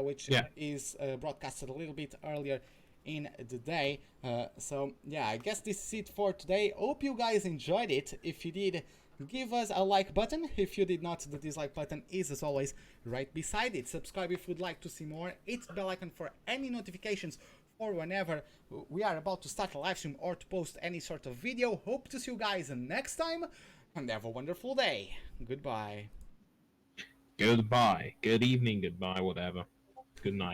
which is broadcasted a little bit earlier in the day. So yeah, I guess this is it for today. Hope you guys enjoyed it. If you did, give us a like button. If you did not, the dislike button is as always right beside it. Subscribe if you'd like to see more. Hit the bell icon for any notifications for whenever we are about to start a live stream or to post any sort of video. Hope to see you guys next time, and have a wonderful day. Goodbye. Goodbye. Good evening. Goodbye. Whatever. Good night.